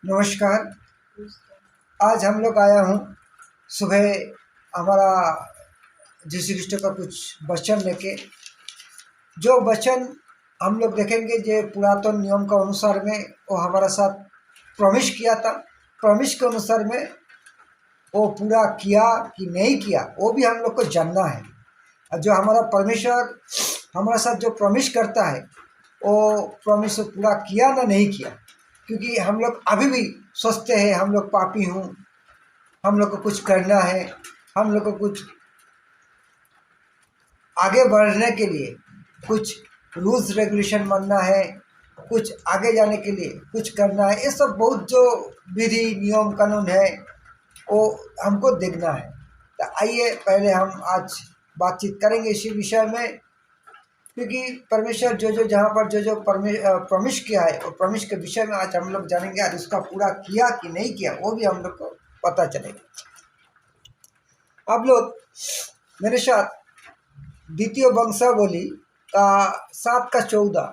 नमस्कार। आज हम लोग आया हूँ सुबह हमारा जीसू क्रिस्ट का कुछ वचन लेके। जो वचन हम लोग देखेंगे जो पुरातन नियम का अनुसार में वो हमारा साथ प्रॉमिस किया था। प्रॉमिस के अनुसार में वो पूरा किया कि नहीं किया वो भी हम लोग को जानना है। और जो हमारा परमेश्वर हमारा साथ जो प्रॉमिस करता है वो प्रॉमिस पूरा किया ना नहीं किया। क्योंकि हम लोग अभी भी सोचते हैं हम लोग पापी हूँ, हम लोग को कुछ करना है, हम लोग को कुछ आगे बढ़ने के लिए कुछ रूल्स रेगुलेशन मानना है, कुछ आगे जाने के लिए कुछ करना है। ये सब बहुत जो विधि नियम कानून है वो हमको देखना है। तो आइए पहले हम आज बातचीत करेंगे इसी विषय में। क्योंकि परमेश्वर जो जहाँ पर जो प्रॉमिस किया है और प्रॉमिस के विषय में आज हम लोग जानेंगे और उसका पूरा किया कि नहीं किया वो भी हम लोग को पता चलेगा। आप लोग मेरे साथ द्वितीय वंशावली का 7 का 14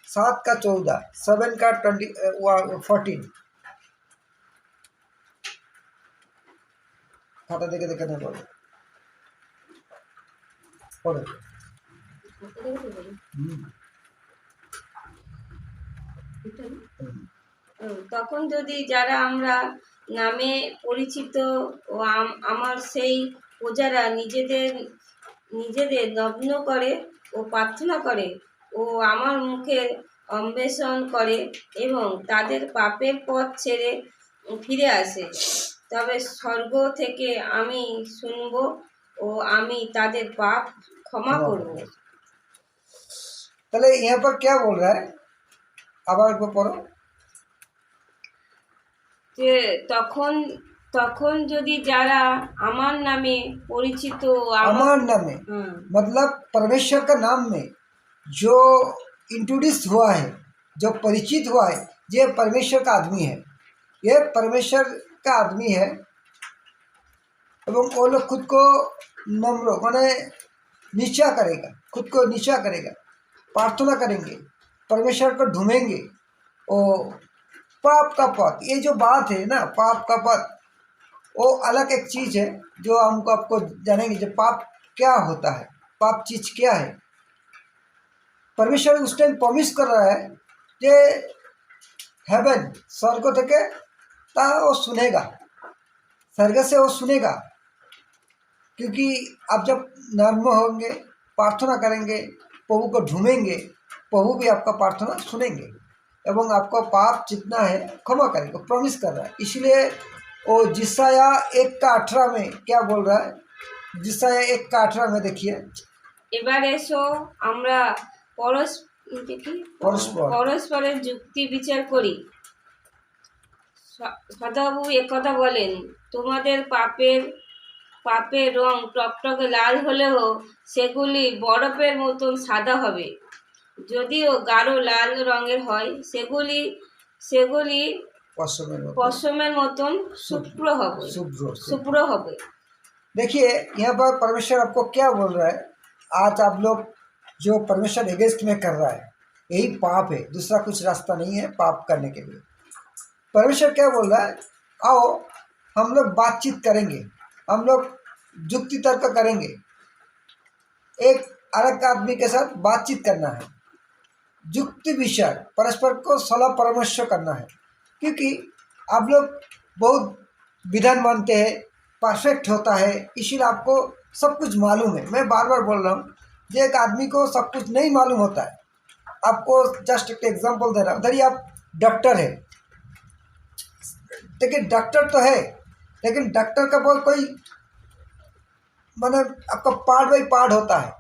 7 का 14 खाता देखे देखे नहीं बोलो पढ़ो। তখন যদি যারা আমরা নামে পরিচিত ও আমার সেই প্রজারা নিজেদের নিজেদের নগ্ন করে ও প্রার্থনা করে ও আমার মুখের অন্বেষণ করে এবং তাদের পাপের পথ ছেড়ে ফিরে আসে, তবে স্বর্গ থেকে আমি শুনব ও আমি তাদের পাপ ক্ষমা করব। তাহলে यहाँ पर क्या बोल रहा है? আবার একবার পড়ো। যে তখন তখন যদি যারা আমার নামে পরিচিত अमर नामे मतलब परमेश्वर का नाम में जो इंट्रोड्यूस हुआ है, जो परिचित हुआ है, ये परमेश्वर का आदमी है। ये परमेश्वर का आदमी है एवं वो लोग खुद को नम्र माने नीचा करेगा, खुद को नीचा करेगा, प्रार्थना करेंगे, परमेश्वर को ढूंढेंगे। ओ पाप का पथ, ये जो बात है ना, पाप का पथ वो अलग एक चीज़ है जो हमको आपको जानेंगे। जो पाप क्या होता है, पाप चीज़ क्या है। परमेश्वर उस टाइम प्रॉमिस कर रहा है कि हेवन स्वर्ग থেকে ता वो सुनेगा, स्वर्ग से वो सुनेगा। क्योंकि आप जब नम्र होंगे, प्रार्थना करेंगे, प्रभु को ढूंढेंगे, प्रभु भी आपका प्रार्थना सुनेंगे एवं आपका पाप जितना है क्षमा करेंगे, प्रॉमिस कर रहा है। इसलिए वो जिसाया 1 का 18 में क्या बोल रहा है? जिसाया 1 का 18 में देखिए। এবার এসো আমরা পরস্পরের যুক্তি বিচার করি। সদাবু একথা বলেন, তোমাদের পাপের রং টকটকে লাল হলেও সেগুলি বরফের মতন সাদা হবে, যদিও গাঢ় লাল রঙের হয় সেগুলি পশমের মতন শুভ্র হবে। देखिए यहाँ पर परमेश्वर आपको क्या बोल रहा है। आज आप लोग जो परमेश्वर अगेंस्ट में कर रहा है यही पाप है, दूसरा कुछ रास्ता नहीं है पाप करने के लिए। परमेश्वर क्या बोल रहा है, आओ हम लोग बातचीत करेंगे, हम लोग युक्ति तर्क करेंगे, एक अलग आदमी के साथ बातचीत करना है, युक्ति विचार परस्पर को सलाह परामर्श करना है। क्योंकि आप लोग बहुत विधान मानते हैं, परफेक्ट होता है, इसीलिए आपको सब कुछ मालूम है। मैं बार बार बोल रहा हूँ, जो एक आदमी को सब कुछ नहीं मालूम होता है। आपको जस्ट एक एग्जांपल दे रहा हूँ। उधर ही आप डॉक्टर है, लेकिन डॉक्टर तो है, लेकिन डॉक्टर का बहुत कोई माने आपका पार्ट बाई पार्ट होता है।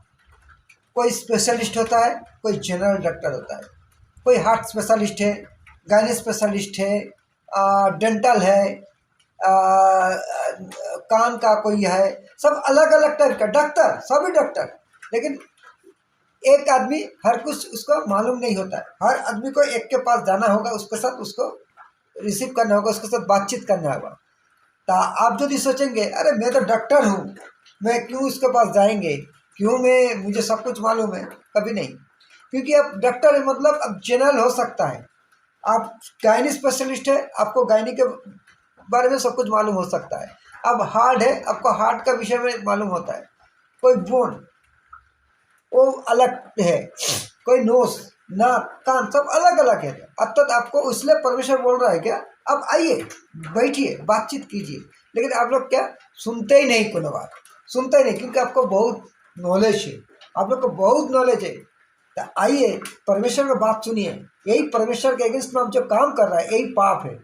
कोई स्पेशलिस्ट होता है, कोई जनरल डॉक्टर होता है, कोई हार्ट स्पेशलिस्ट है, गायनी स्पेशलिस्ट है, डेंटल है, कान का कोई है, सब अलग अलग टाइप का डॉक्टर, सभी डॉक्टर। लेकिन एक आदमी हर कुछ उसको मालूम नहीं होता है। हर आदमी को एक के पास जाना होगा, उसके साथ उसको रिसीव करना होगा, उसके साथ बातचीत करना होगा। तो आप यदि सोचेंगे अरे मैं तो डॉक्टर हूँ, मैं क्यों उसके पास जाएंगे, क्यों मुझे सब कुछ मालूम है, कभी नहीं। क्योंकि अब डॉक्टर है मतलब अब जनरल हो सकता है, आप गायनी स्पेशलिस्ट है, आपको गायनी के बारे में सब कुछ मालूम हो सकता है। अब हार्ट है, आपको हार्ट का विषय में मालूम होता है। कोई बोन वो अलग है, कोई नोस नाक कान सब अलग अलग है। अब तक आपको इसलिए परमेश्वर बोल रहा है क्या, अब आइए बैठिए बातचीत कीजिए, लेकिन आप लोग क्या सुनते ही नहीं, कोनो बात सुनते ही नहीं, क्योंकि आपको बहुत नॉलेज है, आप लोग को बहुत नॉलेज है। तो आइए परमेश्वर की बात सुनिए। यही परमेश्वर के अगेंस्ट में आप जो काम कर रहा है यही पाप है।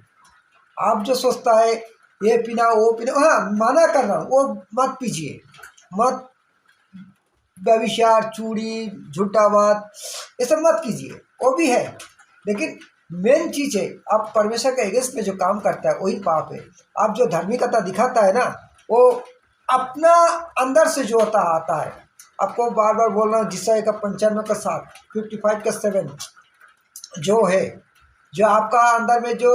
आप जो सोचता है ये पीना वो पीना, हाँ माना कर रहा हूँ, वो मत पीजिए, मत व्यभिचार चूड़ी झूठा बात ये सब मत कीजिए, वो भी है। लेकिन मेन चीज़ है आप परमेश्वर के अगेंस्ट में जो काम करता है वही पाप है। आप जो धार्मिकता दिखाता है ना, वो अपना अंदर से जो होता आता है। आपको बार बार बोल रहा हूँ, जिससे का 95 का 7 55 का 7 जो है, जो आपका अंदर में जो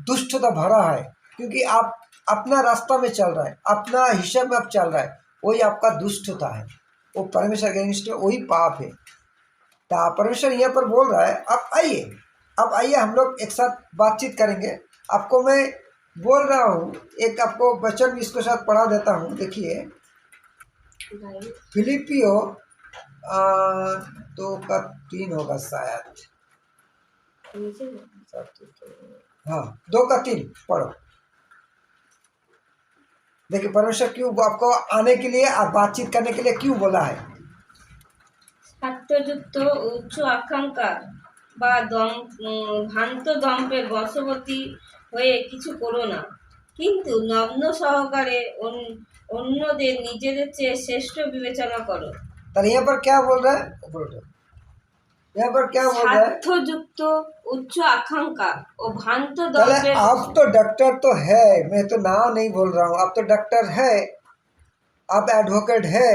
दुष्टता भरा है, क्योंकि आप अपना रास्ता में चल रहा है, अपना हिसाब में आप चल रहा है, वही आपका दुष्टता है, वो परमेश्वर के अगेंस्ट में वही पाप है। तो परमेश्वर यहाँ पर बोल रहा है आप आइए, अब आइए हम लोग एक साथ बातचीत करेंगे। आपको मैं बोल रहा हूँ, एक आपको वचन भी इसके साथ पढ़ा देता हूँ। देखिए फिलिपियो 2 का 3 होगा शायद, हाँ 2 का 3 पढ़ो। देखिए परमेश्वर क्यों आपको आने के लिए और बातचीत करने के लिए क्यों बोला है। স্বার্থযুক্ত উচ্চ আকাঙ্ক্ষা বা ভ্রান্ত দম্পের বশবর্তী হয়ে কিছু করো না, কিন্তু নগ্ন সহকারে অন্যদের নিজেদের চেয়ে শ্রেষ্ঠ বিবেচনা করো। तो यहाँ पर क्या बोल रहा है, यहाँ पर क्या बोल रहा है, স্বার্থযুক্ত উচ্চ আকাঙ্ক্ষা ও ভ্রান্ত चले দম্পের आप तो डॉक्टर तो है, मैं तो नाम नहीं बोल रहा हूँ, आप तो डॉक्टर है, आप एडवोकेट है,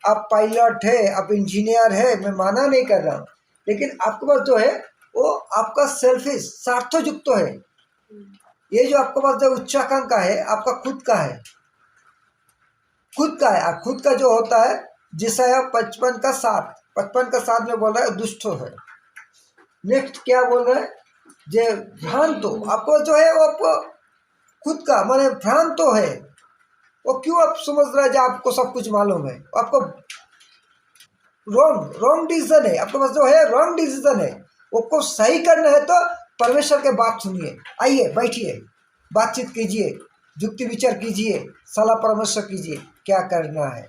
आप पायलट है, आप इंजीनियर है, मैं माना नहीं कर रहा हूँ। लेकिन आपके पास जो है वो आपका सेल्फिश स्वार्थयुक्त तो है। ये जो आपके पास जो उच्चाकांक्षा है आपका खुद का है, खुद का है। और खुद का जो होता है जिससे 55 का 7 में बोल रहा है दुष्ट है। नेक्स्ट क्या बोल रहा है, जे भ्रांत आपको जो है वो आपको खुद का माने भ्रांत है। वो क्यों आप समझ रहे हैं जो आपको सब कुछ मालूम है, आपको रॉन्ग डिसीजन है, आपके पास जो है रॉन्ग डिसीजन है। उसको सही करना है तो परमेश्वर के बात सुनिए, आइए बैठिए बातचीत कीजिए, युक्ति विचार कीजिए, सलाह परामर्श कीजिए क्या करना है।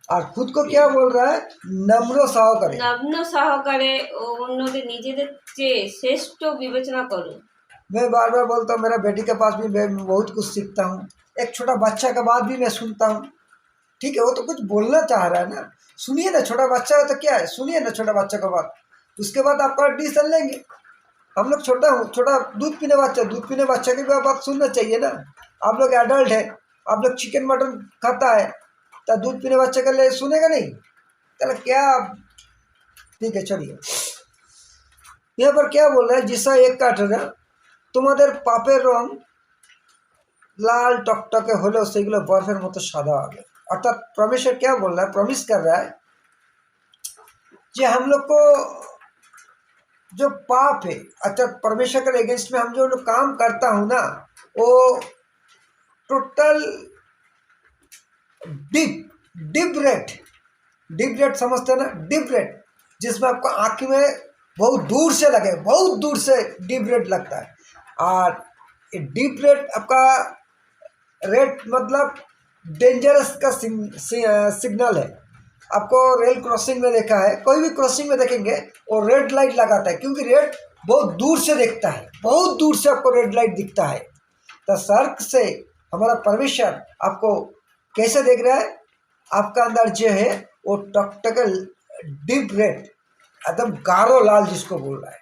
और खुद को क्या बोल रहा है, नम्र सहकारे, নগ্ন সহকারে ও অন্যদের নিজেদের চেয়ে শ্রেষ্ঠ বিবেচনা করো। मैं बार बार बोलता हूँ, मेरा बेटी के पास भी मैं बहुत कुछ सीखता हूँ, एक छोटा बच्चा का बात भी मैं सुनता हूँ। ठीक है, वो तो कुछ बोलना चाह रहा है ना, सुनिए ना, छोटा बच्चा है तो क्या है, सुनिए ना छोटा बच्चा का बात, उसके बाद आपका डिसीजन लेंगे। हम लोग छोटा दूध पीने बच्चा की भी बात सुनना चाहिए ना। आप लोग एडल्ट है, आप लोग चिकन मटन खाता है, तो दूध पीने बच्चे के लिए सुनेगा नहीं, चलो क्या। ठीक है चलिए, यहाँ पर क्या बोल रहा है, जिसका 1 তোমাদের পাপের রং लाल टकटके হলেও সেগুলো বরফের মতো সাদা হবে। अर्थात परमेश्वर क्या बोल रहा है, प्रॉमिस कर रहा है कि हम लोग को जो पाप है, अर्थात परमेश्वर के अगेंस्ट में हम जो काम करता हूँ ना, वो टोटल डीप रेड समझते हैं ना, डीप रेड, जिसमें आपको आँख में बहुत दूर से लगे, बहुत दूर से डीप रेड लगता है। और डीप रेड आपका रेड मतलब डेंजरस का सिग्नल है। आपको रेल क्रॉसिंग में देखा है, कोई भी क्रॉसिंग में देखेंगे वो रेड लाइट लगाता है, क्योंकि रेड बहुत दूर से दिखता है, बहुत दूर से आपको रेड लाइट दिखता है। तो सर्क से हमारा परमेश्वर आपको कैसे देख रहा है, आपका अंदर जो है वो टकटकल डीप रेड एकदम गाढ़ो लाल जिसको बोल रहा है,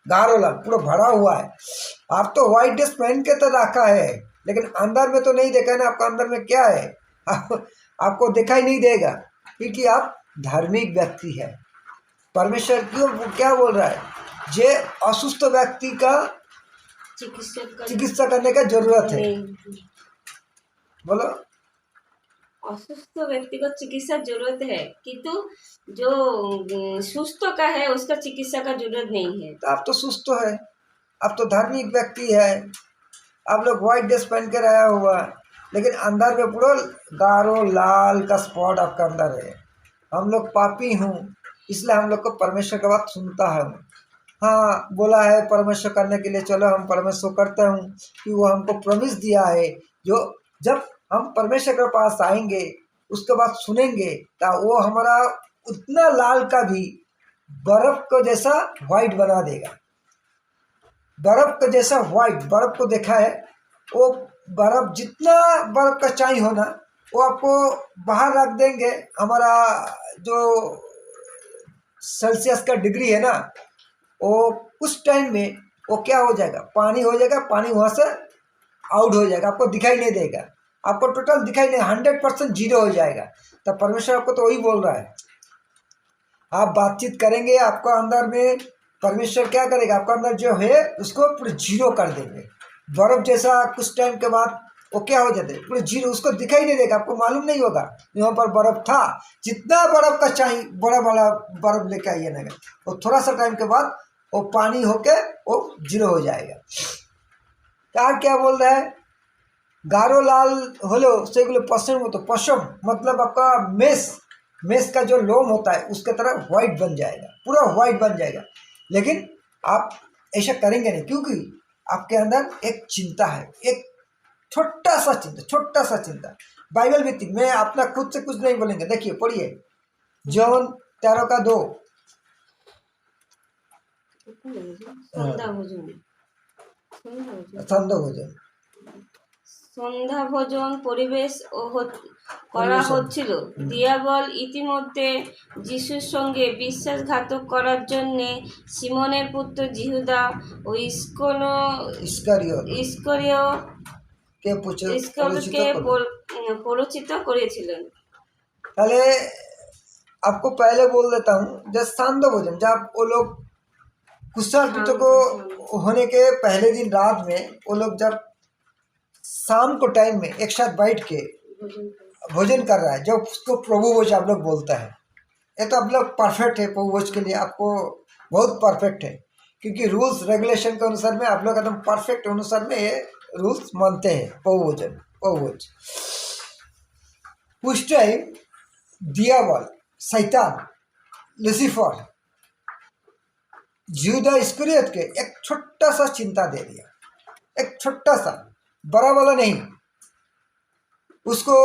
गाढ़ो लाल पूरा भरा हुआ है। आप तो व्हाइट ड्रेस पहन के तो रखा है, लेकिन अंदर में तो नहीं देखा ना आपका अंदर में क्या है, आपको दिखाई नहीं देगा, क्योंकि आप धार्मिक व्यक्ति है। परमेश्वर क्यों क्या बोल रहा है, जे असुस्थ व्यक्ति का चिकित्सा करने का जरूरत है। बोलो असुस्थ व्यक्ति को चिकित्सा जरूरत है, किंतु जो सुस्त का है उसका चिकित्सा का जरूरत नहीं है। तो आप तो सुस्त तो है, आप तो धार्मिक व्यक्ति है, आप लोग व्हाइट ड्रेस पहन कर आया हुआ, लेकिन अंदर में पूरा गारो लाल का स्पॉट आपका अंदर है। हम लोग पापी हूँ, इसलिए हम लोग को परमेश्वर की बात सुनता है। हाँ, बोला है परमेश्वर करने के लिए, चलो हम परमेश्वर करते हूँ कि वो हमको प्रॉमिस दिया है। जो जब हम परमेश्वर के पास आएंगे उसके बाद सुनेंगे तो वो हमारा उतना लाल का भी बर्फ को जैसा व्हाइट बना देगा। बर्फ को जैसा व्हाइट, बर्फ को देखा है, वो बर्फ जितना बर्फ का चाहिए होना वो आपको बाहर रख देंगे। हमारा जो सेल्सियस का डिग्री है ना, वो उस टाइम में वो क्या हो जाएगा, पानी हो जाएगा, पानी वहाँ से आउट हो जाएगा, आपको दिखाई नहीं देगा, आपको टोटल दिखाई नहीं, 100% जीरो हो जाएगा। तो परमेश्वर आपको तो वही बोल रहा है, आप बातचीत करेंगे, आपको अंदर में परमेश्वर क्या करेगा, आपका अंदर जो है उसको पूरे जीरो कर देंगे। बर्फ जैसा कुछ टाइम के बाद वो क्या हो जाते पूरे जीरो, उसको दिखाई नहीं देगा, आपको मालूम नहीं होगा यहाँ पर बर्फ था। जितना बर्फ का चाहिए बड़ा बड़ा बर्फ लेके आइए ना, वो थोड़ा सा टाइम के बाद वो पानी होके वो जीरो हो जाएगा। यार क्या बोल रहा है, गारो लाल होलो सेगुलो पश्चिम हो, तो पश्चिम मतलब आपका मेस का जो लोम होता है उसके तरह व्हाइट बन जाएगा, पूरा व्हाइट बन जाएगा। लेकिन आप ऐसा करेंगे नहीं, क्योंकि आपके अंदर एक चिंता है, एक छोटा सा चिंता। बाइबल भी मैं अपना खुद से कुछ नहीं बोलेंगे, देखिए पढ़िए जॉन 13:2। সন্ধ্যা ভোজন ছন্দ ভোজন সন্ধ্যা ভোজন পরিবেশ করা হচ্ছিল। দিয়াবল ইতিমধ্যে যিশুর সঙ্গে বিশ্বাসঘাতক করার জন্যে সিমনের পুত্র জিহুদা ও ইস্করিয়কে পরিচিত করেছিলেন। তাহলে आपको पहले बोल देता हूँ, जब सांदो भोजन, जब वो लोग कुशल को होने के पहले दिन रात में वो लोग जब शाम को टाइम में एक साथ बैठ के भोजन कर रहा है, जो उसको प्रभु भोज आप लोग बोलता है। ये तो आप लोग परफेक्ट है प्रभु भोज के लिए, आपको बहुत परफेक्ट है, क्योंकि रूल्स रेगुलेशन के अनुसार में आप लोग एकदम परफेक्ट अनुसार में ये रूल्स मानते हैं। प्रभु भोज उस टाइम दियाबल, शैतान, लूसीफर यहूदा इस्करियत के एक छोटा सा चिंता दे दिया, एक छोटा सा, बड़ा वाला नहीं, उसको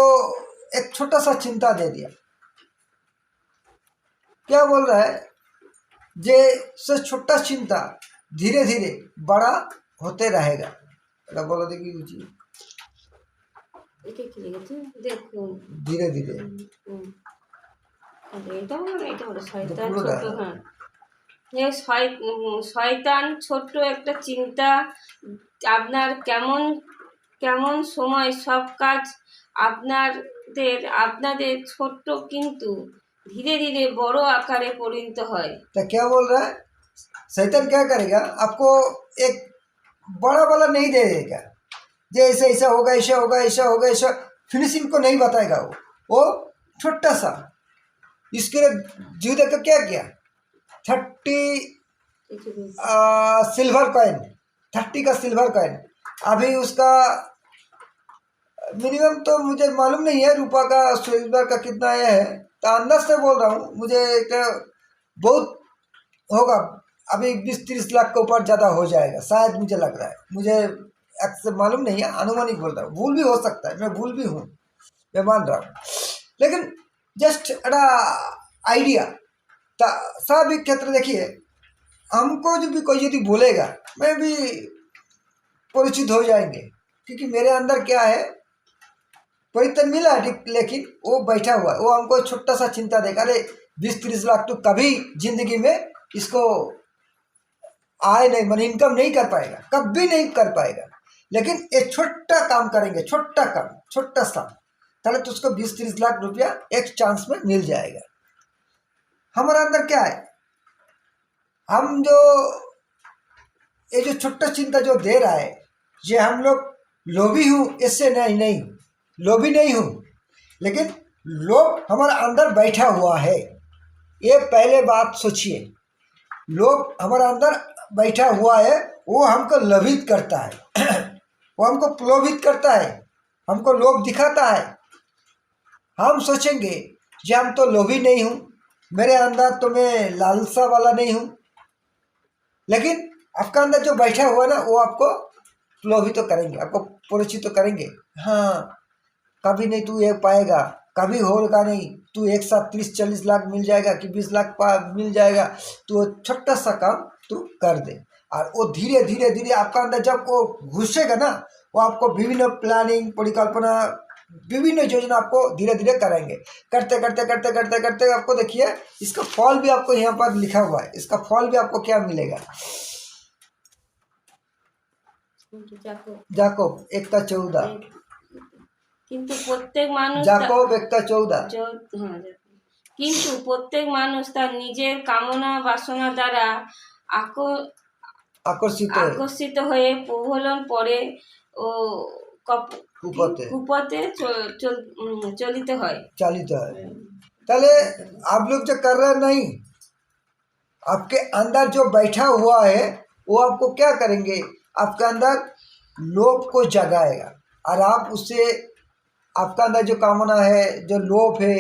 एक छोटा सा चिंता दे दिया। क्या बोल रहा है, जे से छोटा चिंता धीरे धीरे बड़ा होते रहेगा। बोलो देखिए कुछ धीरे धीरे শয়তান ছোট্ট একটা চিন্তা আপনার কেমন কেমন সময় সব কাজ আপনাদের ছোট্ট কিন্তু धीरे धीरे बड़ो आकारे परिणत है। तो क्या बोल रहा है, शैतान क्या करेगा, आपको एक बड़ा वाला नहीं दे देगा, जैसे ऐसा होगा ऐसा होगा ऐसा होगा ऐसा फिनिशिंग को नहीं बताएगा, वो छोटा सा। इसके लिए जूदा का क्या किया, 30 सिल्वर कॉइन, 30 का सिल्वर कॉइन। अभी उसका मिनिमम तो मुझे मालूम नहीं है रुपया का सिल्वर का कितना है, तो अंदर से बोल रहा हूँ, मुझे बहुत होगा, अभी 20-30 लाख के ऊपर ज़्यादा हो जाएगा शायद, मुझे लग रहा है, मुझे एक्स मालूम नहीं है, अनुमानिक बोल रहा हूँ, भूल भी हो सकता है, मैं भूल भी हूँ, मैं मान रहा हूँ, लेकिन जस्ट एड़ा आइडिया। सब एक क्षेत्र देखिए, हमको जो भी कोई यदि बोलेगा मैं भी परिचित हो जाएंगे, क्योंकि मेरे अंदर क्या है, परिवर्तन मिला, लेकिन वो बैठा हुआ है, वो हमको छोटा सा चिंता देगा, अरे 20-30 लाख तो कभी जिंदगी में इसको आए नहीं, मन इनकम नहीं कर पाएगा, कभी नहीं कर पाएगा, लेकिन एक छोटा काम करेंगे, छोटा काम, छोटा सा, ताले तो उसको 20-30 लाख रुपया एक चांस में मिल जाएगा। हमारे अंदर क्या है, हम जो ये जो छोटा चिंता जो दे रहा है, ये हम लोग लोभी हूँ इससे नहीं लोभी नहीं हूँ, लेकिन लोभ हमारे अंदर बैठा हुआ है। ये पहले बात सोचिए, लोभ हमारे अंदर बैठा हुआ है, वो हमको लोभित करता है वो हमको प्रलोभित करता है, हमको लोभ दिखाता है। हम सोचेंगे कि हम तो लोभी नहीं हूँ, मेरे अंदर तो मैं लालसा वाला नहीं हूँ, लेकिन आपका अंदर जो बैठा हुआ ना वो आपको प्रलोभित तो करेंगे, आपको परिचित तो करेंगे। हाँ, कभी नहीं तू ये पाएगा, कभी होगा नहीं, तू एक साथ 30-40 लाख मिल जाएगा कि 20 लाख मिल जाएगा, तो छोटा सा काम तू कर दे। और वो धीरे धीरे धीरे आपका अंदर जब वो घुसेगा ना, वो आपको विभिन्न प्लानिंग, परिकल्पना, विभिन्न योजना आपको धीरे धीरे कराएंगे। करते करते करते करते करते आपको देखिए इसका फल भी आपको यहाँ पर लिखा हुआ है। इसका फल भी आपको क्या मिलेगा? जाकोब 1:14। কিন্তু প্রত্যেক মানুষ जाकोब 1:14। কিন্তু প্রত্যেক মানুষ তার নিজের কামনা বাসনা দ্বারা আকর্ষিত হয়ে প্রলোভন পড়ে ও কুপথে চালিত হয়। তাহলে आप लोग जो कर रहे नहीं, आपके अंदर जो बैठा हुआ है वो आपको क्या करेंगे? आपके अंदर लोभ को जगाएगा, और आप उससे आपका अंदर जो कामना है, जो लोभ है,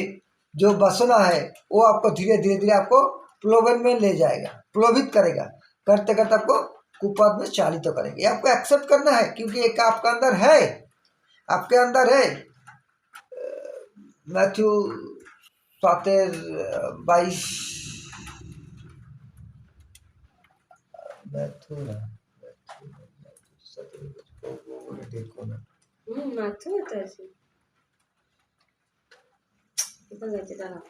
जो वासना है, वो आपको धीरे धीरे धीरे आपको प्रलोभन में ले जाएगा, प्रलोभित करेगा। करते करते आपको कुपथ में चालित तो करेंगे। ये आपको एक्सेप्ट करना है, क्योंकि एक आपका अंदर है, आपके अंदर है। मैथ्यू 7:22 देखो ना, মাথা ব্যথা আছে, কোথায় গেছে দাঁড়াও।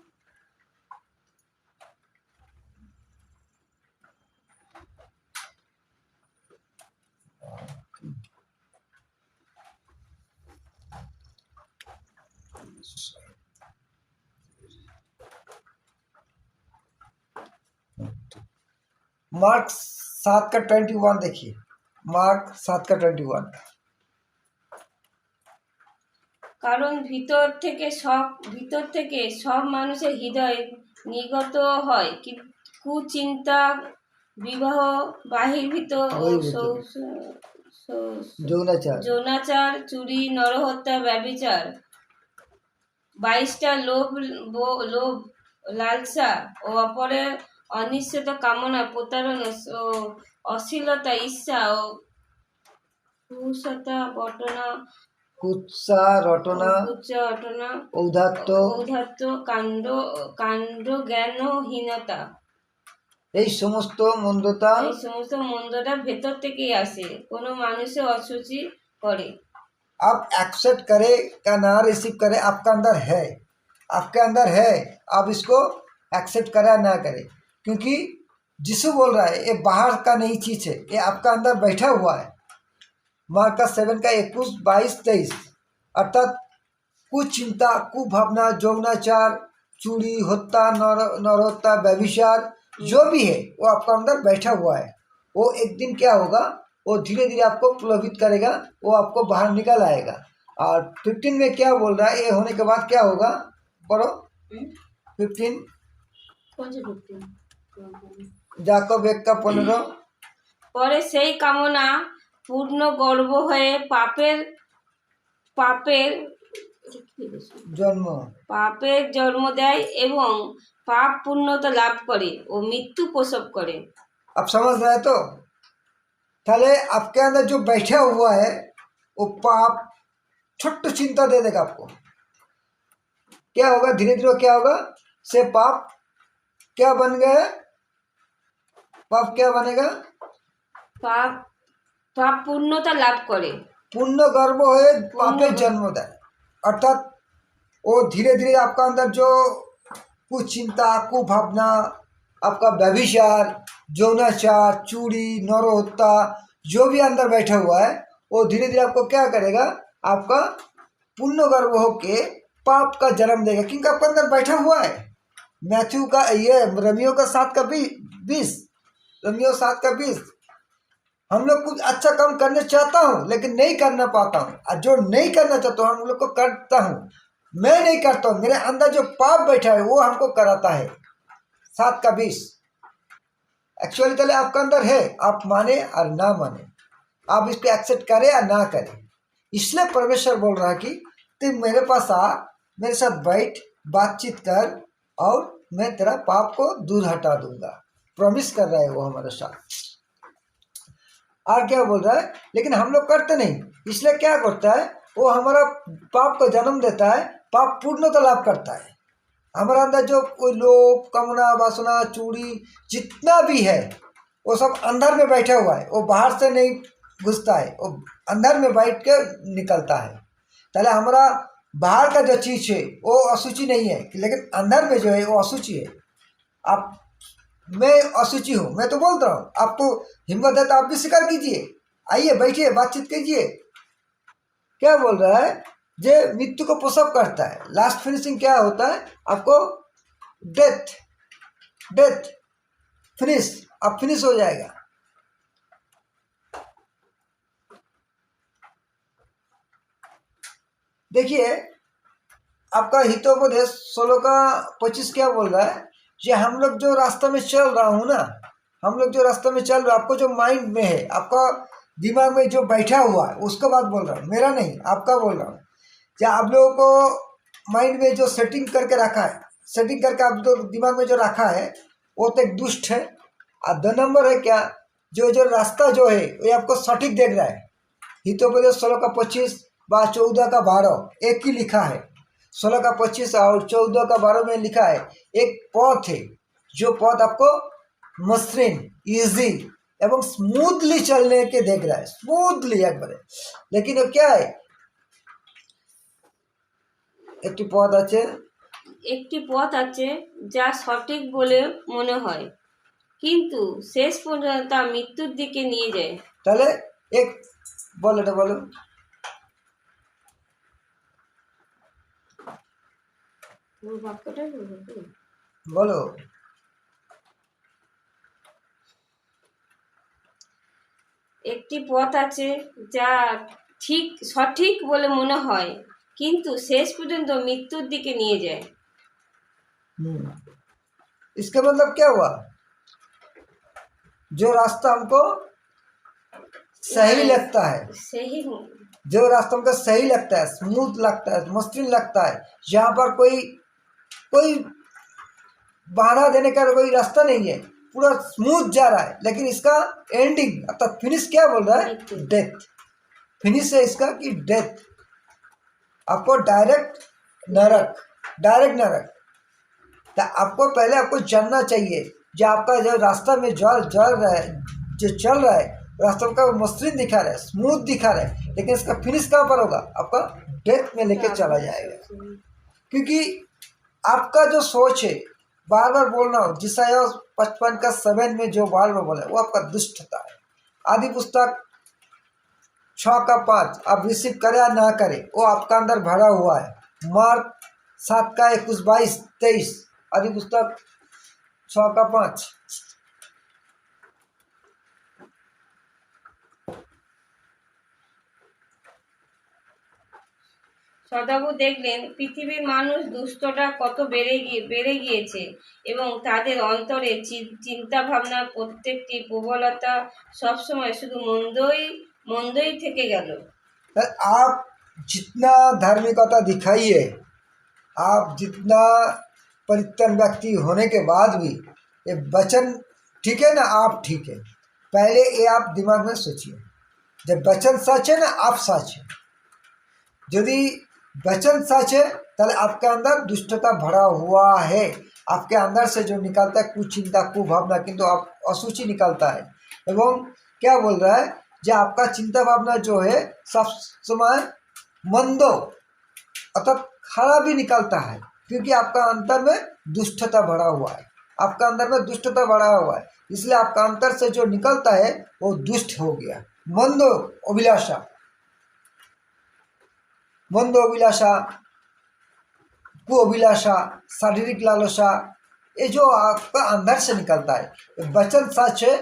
मार्क 7:21 देखिए, मार्क 7:21। কারণ ভিতর থেকে সব মানুষের হৃদয় নিগত হয় কুচিন্তা, বিবাহ বাহির্ভূত ও যৌনাচার, চুরি, নরহত্যা, ব্যভিচার, 22টা লোভ, লালসা ও অপরের অনিশ্চিত কামনা, প্রতারণা ও অশ্লীলতা, ঈর্ষা ও কুৎসা রটনা, ঔদ্ধত্য, কাণ্ড জ্ঞানহীনতা, এই সমস্ত মন্দতা ভেতর থেকেই আসে, কোনো মানুষের অসুচি করে। आप एक्सेप्ट करे या ना रिसीव करे, आपका अंदर है, आपके अंदर है। आप इसको एक्सेप्ट करे ना करे, क्योंकि जिसु बोल रहा है ये बाहर का नहीं चीज़ है, ये आपका अंदर बैठा हुआ है। मार्क 7:21-22-23। अर्थात कुचिंता, कुभावना, यौनाचार, चूड़ी, हत्या, नरहत्या, व्यभिचार, जो भी है वो आपका अंदर बैठा हुआ है। वो एक दिन क्या होगा, वो धीरे धीरे आपको प्रलोभित करेगा, वो आपको बाहर निकल आएगा। और 15 में क्या बोल रहा है, ये होने के बाद क्या होगा, पढ़ो 15। जाकोब 1:15। পরে সেই কামনা পূর্ণ গর্ব হয়ে পাপের জন্ম দেয় এবং পাপ পূর্ণতা লাভ করে ও মৃত্যু প্রসব করে। आप समझ रहे हैं? तो ताले आपके अंदर जो बैठा हुआ है वो पाप छोटी चिंता दे देगा आपको। क्या होगा धीरे धीरे, क्या होगा से पाप क्या बन गया? पाप क्या बनेगा? पाप पूर्णता लाभ करे, पूर्ण गर्भ हो पापे जन्म देय। अर्थात वो धीरे धीरे आपका अंदर जो कुचिंता, कुभावना, आपका व्यभिचार, यौनाचार, चूड़ी, नरहत्या, जो भी अंदर बैठा हुआ है वो धीरे धीरे आपको क्या करेगा, आपका पूर्ण गर्भ होके पाप का जन्म देगा, क्योंकि आपका अंदर बैठा हुआ है। मैथ्यू का ये रोमियो का 7:20, रोमियो 7:20। हम लोग कुछ अच्छा काम करने चाहता हूँ लेकिन नहीं करना पाता हूँ, और जो नहीं करना चाहता हूँ हम लोग को करता हूँ। मैं नहीं करता हूँ, मेरे अंदर जो पाप बैठा है वो हमको कराता है। 7 का 20 एक्चुअली पहले आपका अंदर है, आप माने और ना माने, आप इसको एक्सेप्ट करें या ना करें। इसलिए परमेश्वर बोल रहा है कि तुम मेरे पास आ, मेरे साथ बैठ, बातचीत कर और मैं तेरा पाप को दूर हटा दूंगा। प्रॉमिस कर रहा है वो हमारे साथ। और क्या बोल रहा है, लेकिन हम लोग करते नहीं। इसलिए क्या करता है, वो हमारा पाप को जन्म देता है, पाप पूर्णतः लाभ करता है। हमारे अंदर जो कोई लोभ, कामना, वासना, चूड़ी जितना भी है वो सब अंदर में बैठा हुआ है, वो बाहर से नहीं घुसता है, वो अंदर में बैठ के निकलता है। पहले हमारा बाहर का जो चीज़ है वो अशुचि नहीं है, लेकिन अंदर में जो है वो अशुचि है। आप, मैं अशुचि हूँ, मैं तो बोलता हूँ, आपको हिम्मत है तो आप भी स्वीकार कीजिए, आइए बैठिए, बातचीत कीजिए। क्या बोल रहा है, जे मृत्यु को प्रसव करता है। लास्ट फिनिशिंग क्या होता है आपको, डेथ, डेथ फिनिश, अब फिनिश हो जाएगा। देखिए आपका हितोपदेश 16 का 25 क्या बोल रहा है, कि हम लोग जो रास्ते में चल रहा हूँ ना, हम लोग जो रास्ते में चल रहे, आपको जो माइंड में है, आपका दिमाग में जो बैठा हुआ है उसका बात बोल रहा हूँ, मेरा नहीं, आपका बोल रहा हूँ। क्या आप लोगों को माइंड में जो सेटिंग करके रखा है, सेटिंग करके आप लोग दिमाग में जो रखा है वो तो एक दुष्ट है। और 2 नंबर है क्या, जो जो रास्ता जो है वो आपको सटीक देख रहा है। हितोपदेश 16 का 25 व 14 का 12 एक ही लिखा है। 16 का 25 और 14 का 12 में लिखा है एक पथ है, जो पथ आपको मसृण, इजी एवं स्मूथली चलने के देख रहा है, स्मूथली एक बार। लेकिन वो क्या है, একটি পথ আছে, একটি পথ আছে যা সঠিক বলে মনে হয়, কিন্তু শেষ পর্যন্ত তা মৃত্যুর দিকে নিয়ে যায়। তাহলে এক, বলো এটা বলো, পুরো বাক্যটাই বলবো তো? বলো। একটি পথ আছে যা ঠিক সঠিক বলে মনে হয়, কিন্তু শেষ পর্যন্ত মৃত্যুর দিকে নিয়ে যায়। इसका मतलब क्या हुआ, जो रास्ता हमको सही लगता है, सही जो रास्ता हमको सही लगता है, स्मूथ लगता है, मसृण लगता है, जहाँ पर कोई कोई बाधा देने का कोई रास्ता नहीं है, पूरा स्मूथ जा रहा है, लेकिन इसका एंडिंग अर्थात फिनिश क्या बोल रहा है, डेथ। फिनिश है इसका कि डेथ, आपको डायरेक्ट नरक, डायरेक्ट नरक। तो आपको पहले आपको जानना चाहिए, जो आपका जो रास्ता में जल जल रहा है, जो चल रहा है रास्ता का मसृण दिखा रहा है, स्मूथ दिखा रहा है, लेकिन इसका फिनिश कहाँ पर होगा, आपका डेथ में लेके चला जाएगा। क्योंकि आपका जो सोच है, बार बार बोल रहा हूँ, जिसाया 55 का 7 में जो बार बार बोला वो आपका दुष्टता है। आदि पुस्तक 6 का 5 आप रिसीव करे या ना करे वो आपका अंदर भरा हुआ है। मार्क 7 का 21, 22, 23 आदि पुस्तक 6 का 5। সদাগর দেখলেন পৃথিবীর মানুষ দুষ্টটা কত বেড়ে গিয়েছে, এবং তাদের অন্তরে চিন্তা ভাবনা প্রত্যেকটি প্রবলতা সবসময় শুধু মন্দই থেকে গেল। आप जितना धार्मिकता दिखाइए, आप जितना परित्याग व्यक्ति होने के बाद भी ये वचन ठीक है ना, आप ठीक है, पहले ये आप दिमाग में सोचिए, जब वचन सच है ना, आप सच है। यदि वचन सच है ताहले आपके अंदर दुष्टता भरा हुआ है, आपके अंदर से जो निकलता है कुचिंता, कुभावना, किंतु आप अशुचि निकलता है। एवं क्या बोल रहा है, जो आपका चिंता भावना जो है सब समय मंदो अर्थात खराब ही निकलता है, क्योंकि आपका अंतर में दुष्टता भरा हुआ है, आपका अंदर में दुष्टता भरा हुआ है, इसलिए आपका अंतर से जो निकलता है वो दुष्ट हो गया। मंदो अभिलाषा, मंदो अभिलाषा, कुअभिलाषा, शारीरिक लालसा, ये जो आपका अंदर से निकलता है। वचन सच है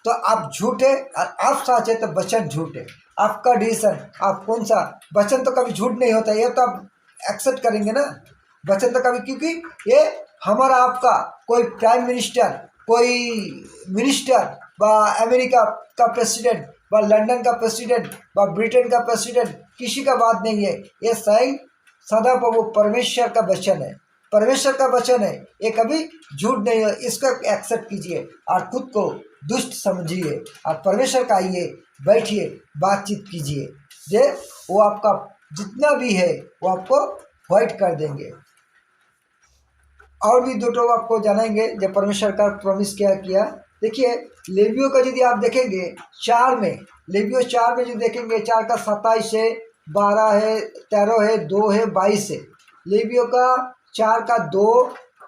तो आप झूठ है, और आप सच है तो वचन झूठ है। आपका डिसीजन, आप कौन सा, वचन तो कभी झूठ नहीं होता, ये तो आप एक्सेप्ट करेंगे ना वचन तो कभी, क्योंकि ये हमारा आपका कोई प्राइम मिनिस्टर, कोई मिनिस्टर व अमेरिका का प्रेसिडेंट व लंदन का प्रेसिडेंट व ब्रिटेन का प्रेसिडेंट किसी का बात नहीं है। ये सही सदा प्रभु परमेश्वर का वचन है, परमेश्वर का वचन है, ये कभी झूठ नहीं है। इसको एक्सेप्ट कीजिए और खुद को दुष्ट समझिए और परमेश्वर का आइए, बैठिए, बातचीत कीजिए, जे वो आपका जितना भी है वो आपको वाइट कर देंगे। और भी दो टो आपको जानेंगे जब परमेश्वर का प्रॉमिस क्या किया। देखिए लेवियों का यदि आप देखेंगे 4 में, लेवियों 4 में जो देखेंगे 4 का 27 है, 12 है, 13 है, 2 है, 22 है। लेवियों का 4 का 2,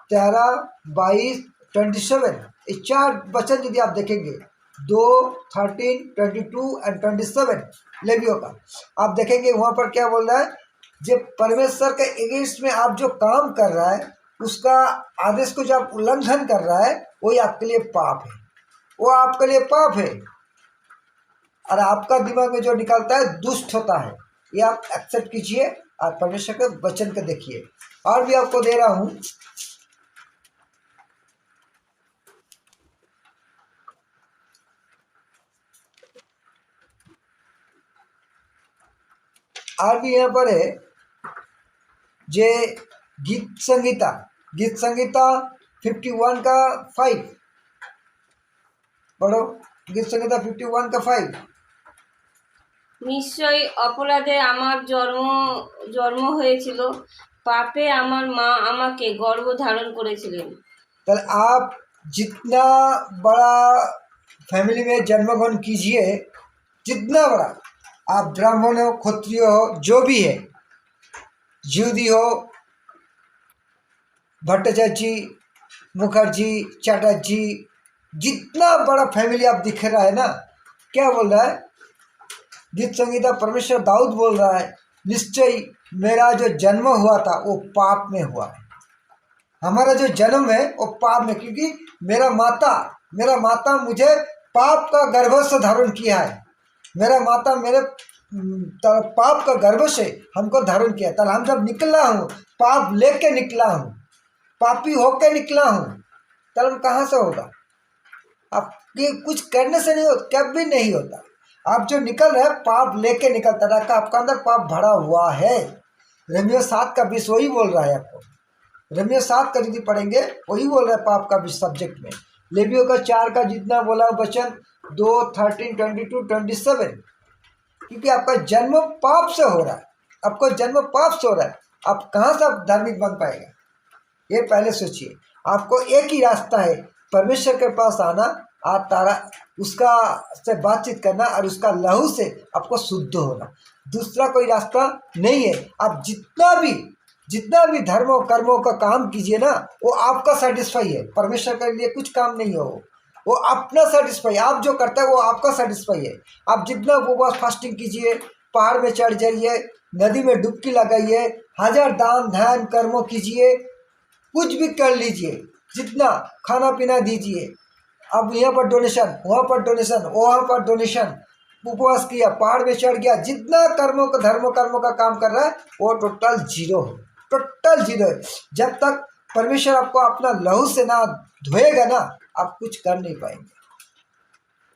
13, 22, 27, ये 4 वचन यदि आप देखेंगे 2, 13, 22 एंड 27 लेवियों का आप देखेंगे, वहाँ पर क्या बोल रहा है, जब परमेश्वर के अगेंस्ट में आप जो काम कर रहा है, उसका आदेश को जो आप उल्लंघन कर रहा है, वही आपके लिए पाप है, वो आपके लिए पाप है। और आपका दिमाग में जो निकलता है दुष्ट होता है, ये आप एक्सेप्ट कीजिए और परमेश्वर के वचन को देखिए। और भी आपको दे रहा हूँ, और भी यहाँ पर है जे गीत संगीता 51 का 5 पढ़ो। गीत संगीता 51 का 5। নিশ্চয় অপরাধে আমার জন্ম হয়েছিল, পাপে আমার মা আমাকে গর্ভধারণ করেছিলেন। तो आप जितना बड़ा फैमिली में जन्मग्रहण कीजिए, जितना बड़ा, आप ब्राह्मण हो, क्षत्रिय हो, जो भी है, यहूदी हो, भट्टाचार्य, मुखर्जी, चटर्जी, जितना बड़ा फैमिली आप दिख रहा है ना, क्या बोल रहा है गीत संगीता, परमेश्वर दाऊद बोल रहा है, निश्चय मेरा जो जन्म हुआ था वो पाप में हुआ है। हमारा जो जन्म है वो पाप में, क्योंकि मेरा माता मुझे पाप का गर्भ से धारण किया है। मेरा माता मेरे पाप का गर्भ से हमको धारण किया। तब हम जब निकला हूँ, पाप लेके निकला हूँ, पापी होके निकला हूँ, तब कहाँ से होगा? आप ये कुछ करने से नहीं होता, कभी नहीं होता। आप जो निकल रहे पाप लेके निकलता रहता, आपका अंदर पाप भरा हुआ है। रोमियो 7 का 20 वही बोल रहा है आपको। रोमियो 7 का यदि पढ़ेंगे वही बोल रहा है पाप का सब्जेक्ट में। लेवियों का 4 का जितना बोला वचन 2, 13, 22, 27, क्योंकि आपका जन्म पाप से हो रहा है, आपका जन्म पाप से हो रहा है। आप कहाँ से आप धार्मिक बन पाएगा, ये पहले सोचिए। आपको एक ही रास्ता है, परमेश्वर के पास आना और तारा उसका से बातचीत करना और उसका लहू से आपको शुद्ध होना, दूसरा कोई रास्ता नहीं है। आप जितना भी धर्मों कर्मों का काम कीजिए ना, वो आपका सेटिस्फाई है, परमेश्वर के लिए कुछ काम नहीं हो, वो अपना सेटिस्फाई, आप जो करता है वो आपका सेटिस्फाई है। आप जितना उपवास फास्टिंग कीजिए, पहाड़ में चढ़ जाइए, नदी में डुबकी लगाइए, 1000 दान ध्यान कर्मों कीजिए, कुछ भी कर लीजिए, जितना खाना पीना दीजिए। अब यहाँ पर डोनेशन, वहाँ पर डोनेशन, वहाँ पर डोनेशन, उपवास किया, पहाड़ में चढ़ गया, जितना धर्मों का काम कर रहा है वो टोटल जीरो है, टोटल जीरो है। जब तक परमेश्वर आपको अपना लहू से ना धोएगा ना, आप कुछ कर नहीं पाएंगे।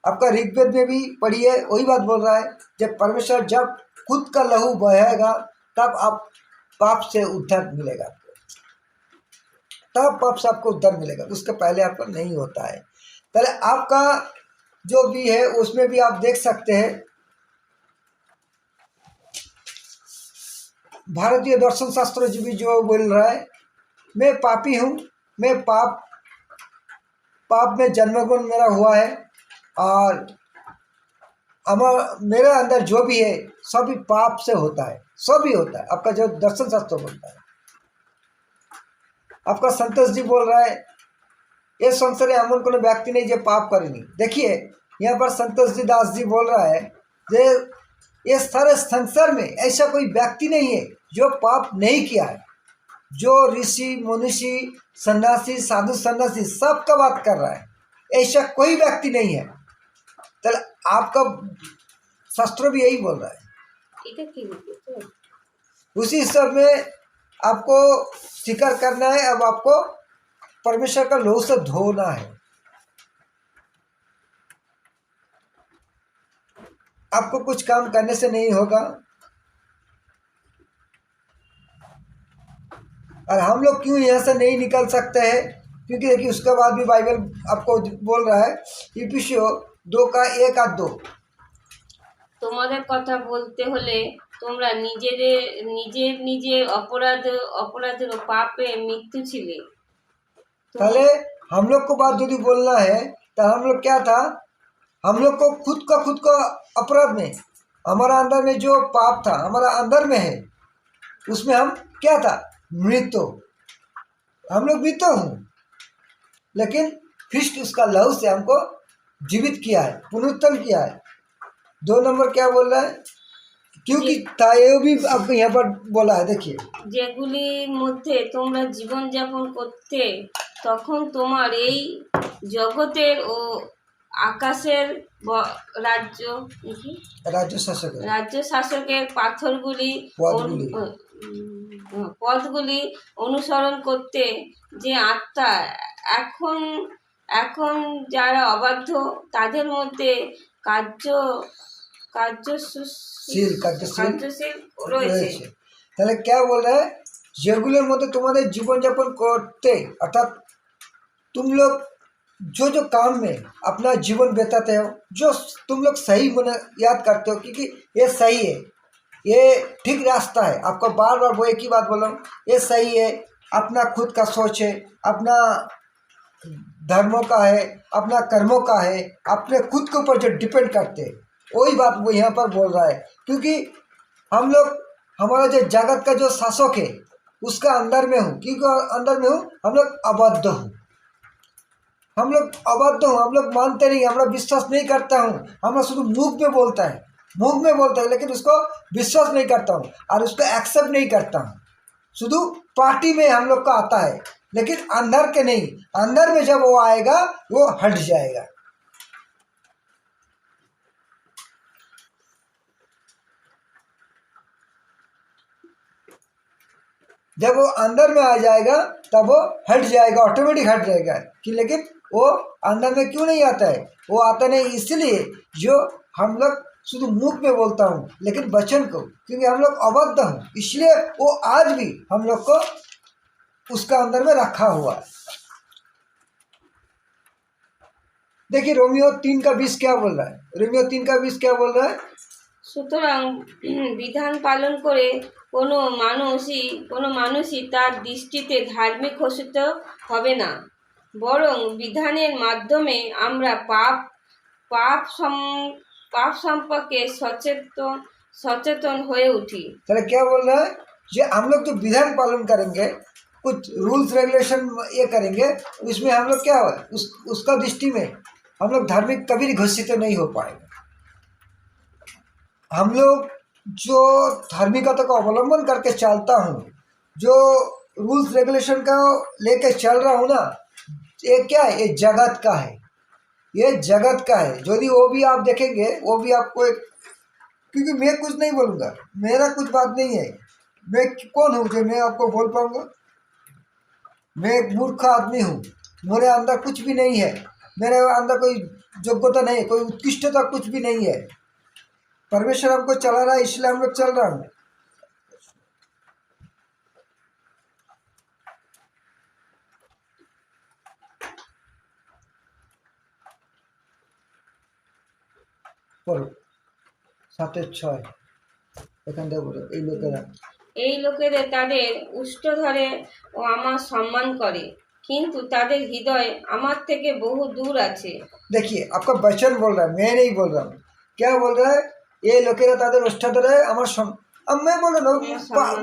आपका ऋग्वेद में भी पढ़िए, वही बात बोल रहा है, जब परमेश्वर जब खुद का लहू बहेगा तब आप पाप से उद्धार मिलेगा, तब पाप से आपको उद्धार मिलेगा, उसके पहले आपको नहीं होता है। पहले आपका जो भी है उसमें भी आप देख सकते हैं, भारतीय दर्शन शास्त्र जी भी जो बोल रहा है, मैं पापी हूँ, मैं पाप में जन्मग्रहण मेरा हुआ है और मेरे अंदर जो भी है सभी पाप से होता है, सभी होता है। आपका जो दर्शन शास्त्र बोलता है, आपका संतोष जी बोल रहा है, ये संसार एमन को व्यक्ति नहीं जो पाप करेनी। देखिए यहाँ पर संतोष जी दास जी बोल रहा है जे ये सारे संसार में ऐसा कोई व्यक्ति नहीं है जो पाप नहीं किया है। जो ऋषि मनुष्य सन्यासी साधु सन्यासी सबका बात कर रहा है, ऐसा कोई व्यक्ति नहीं है। तो आपका शास्त्र भी यही बोल रहा है। उसी सब में आपको स्वीकार करना है, अब आपको परमेश्वर का लहू से धोना है। आपको कुछ काम करने से नहीं होगा। और हम लोग क्यों यहाँ से नहीं निकल सकते हैं? क्योंकि देखिए उसके बाद भी बाइबल आपको बोल रहा है, इफिसियों 2:1-2। তোমাদের কথা বলতে হলে তোমরা নিজের অপরাধের ও পাপে মৃত্যু ছিলে। पहले हम लोग को बात यदि बोलना है तो हम लोग क्या था, हम लोग को खुद को अपराध में, हमारा अंदर में जो पाप था हमारा अंदर में है, उसमें हम क्या था, मृत्यु। हम लोग मृत्यु हूँ, लेकिन ख्रिस्ट उसका लहू से हमको जीवित किया है, पुनरुत्थान किया है। 2 नंबर क्या बोल रहा है, क्योंकि था ये भी आपको यहाँ पर बोला है, देखिए যেগুলির মধ্যে তোমরা জীবনযাপন করতে তখন তোমার এই জগতের ও আকাশের রাজ্য শাসকের পথগুলি অনুসরণ করতে যে আত্মা এখন এখন যারা অবাধ্য তাদের মধ্যে কার্যশীল রয়েছে। তাহলে क्या बोल रहा है, যেগুলোর মধ্যে তোমাদের জীবনযাপন করতে, अर्थात तुम लोग जो जो काम में अपना जीवन बिताते हो, जो तुम लोग सही मन याद करते हो, क्योंकि ये सही है, ये ठीक रास्ता है। आपको बार बार वो एक ही बात बोल रहा हूँ, ये सही है, अपना खुद का सोच है, अपना धर्मों का है, अपना कर्मों का है, अपने खुद के ऊपर जो डिपेंड करते हैं, वही बात वो यहाँ पर बोल रहा है। क्योंकि हम लोग, हमारा जो जगत का जो शासक है उसका अंदर में हूँ, क्योंकि अंदर में हूँ, हम लोग अबद्ध हूँ, हम लोग अबद्ध हूँ, हम लोग मानते नहीं, हम लोग विश्वास नहीं करता हूँ, हम लोग शुद्ध मुख में बोलता है, लेकिन उसको विश्वास नहीं करता हूँ और उसको एक्सेप्ट नहीं करता हूँ। शुद्ध पार्टी में हम लोग का आता है, लेकिन अंदर के नहीं, अंदर में जब वो आएगा वो हट जाएगा। जब वो अंदर में आ जाएगा तब वो हट जाएगा, ऑटोमेटिक हट जाएगा कि, लेकिन वो अंदर में क्यों नहीं आता है, वो आता नहीं इसलिए जो हम लोग शुद्ध मुख में बोलता हूँ, लेकिन वचन को, क्योंकि हम लोग अबद्ध हूँ, इसलिए वो आज भी हम लोग को उसका अंदर में रखा हुआ है। देखिए रोमियो 3:20 क्या बोल रहा है, रोमियो 3:20 क्या बोल रहा है, সুতরাং বিধান পালন করে কোনো মানুষই তার দৃষ্টিতে ধার্মিক ঘোষিত হবে না, বরং বিধানের মাধ্যমে আমরা পাপ সম্পর্কে সচেতন হয়ে উঠি। তাহলে क्या बोल रहा है, जो हम लोग जो विधान पालन करेंगे, कुछ रूल्स रेगुलेशन ये करेंगे, उसमें हम लोग क्या हो, उसका दृष्टि में हम लोग धार्मिक कभी घोषित नहीं हो पाएंगे। हम लोग जो धार्मिकता का अवलंबन करके चलता हूँ, जो रूल्स रेगुलेशन का लेके चल रहा हूँ ना, ये क्या है, ये जगत का है, ये जगत का है। यदि वो भी आप देखेंगे, वो भी आपको एक, क्योंकि मैं कुछ नहीं बोलूँगा, मेरा कुछ बात नहीं है, मैं कौन हूँ जो मैं आपको बोल पाऊँगा, मैं एक मूर्ख आदमी हूँ, मेरे अंदर कुछ भी नहीं है, मेरे अंदर कोई योग्यता नहीं है, कोई उत्कृष्टता कुछ भी नहीं है। परमेश्वर हमको चला रहा है, इसलिए हम लोग चल रहा हूँ। পড়ো 7:6 এখান থেকে বলো, এই লোকেরা তাদের উষ্ট ধরে ও আমার সম্মান করে, কিন্তু তাদের হৃদয় আমার থেকে বহু দূর আছে। देखिए आपका वचन बोल रहा है, मैं नहीं बोल रहा हूँ। क्या बोल रहा है, ये लोकेरा ताদের उष्टा धरे আমার अब मैं बोल रहा हूँ,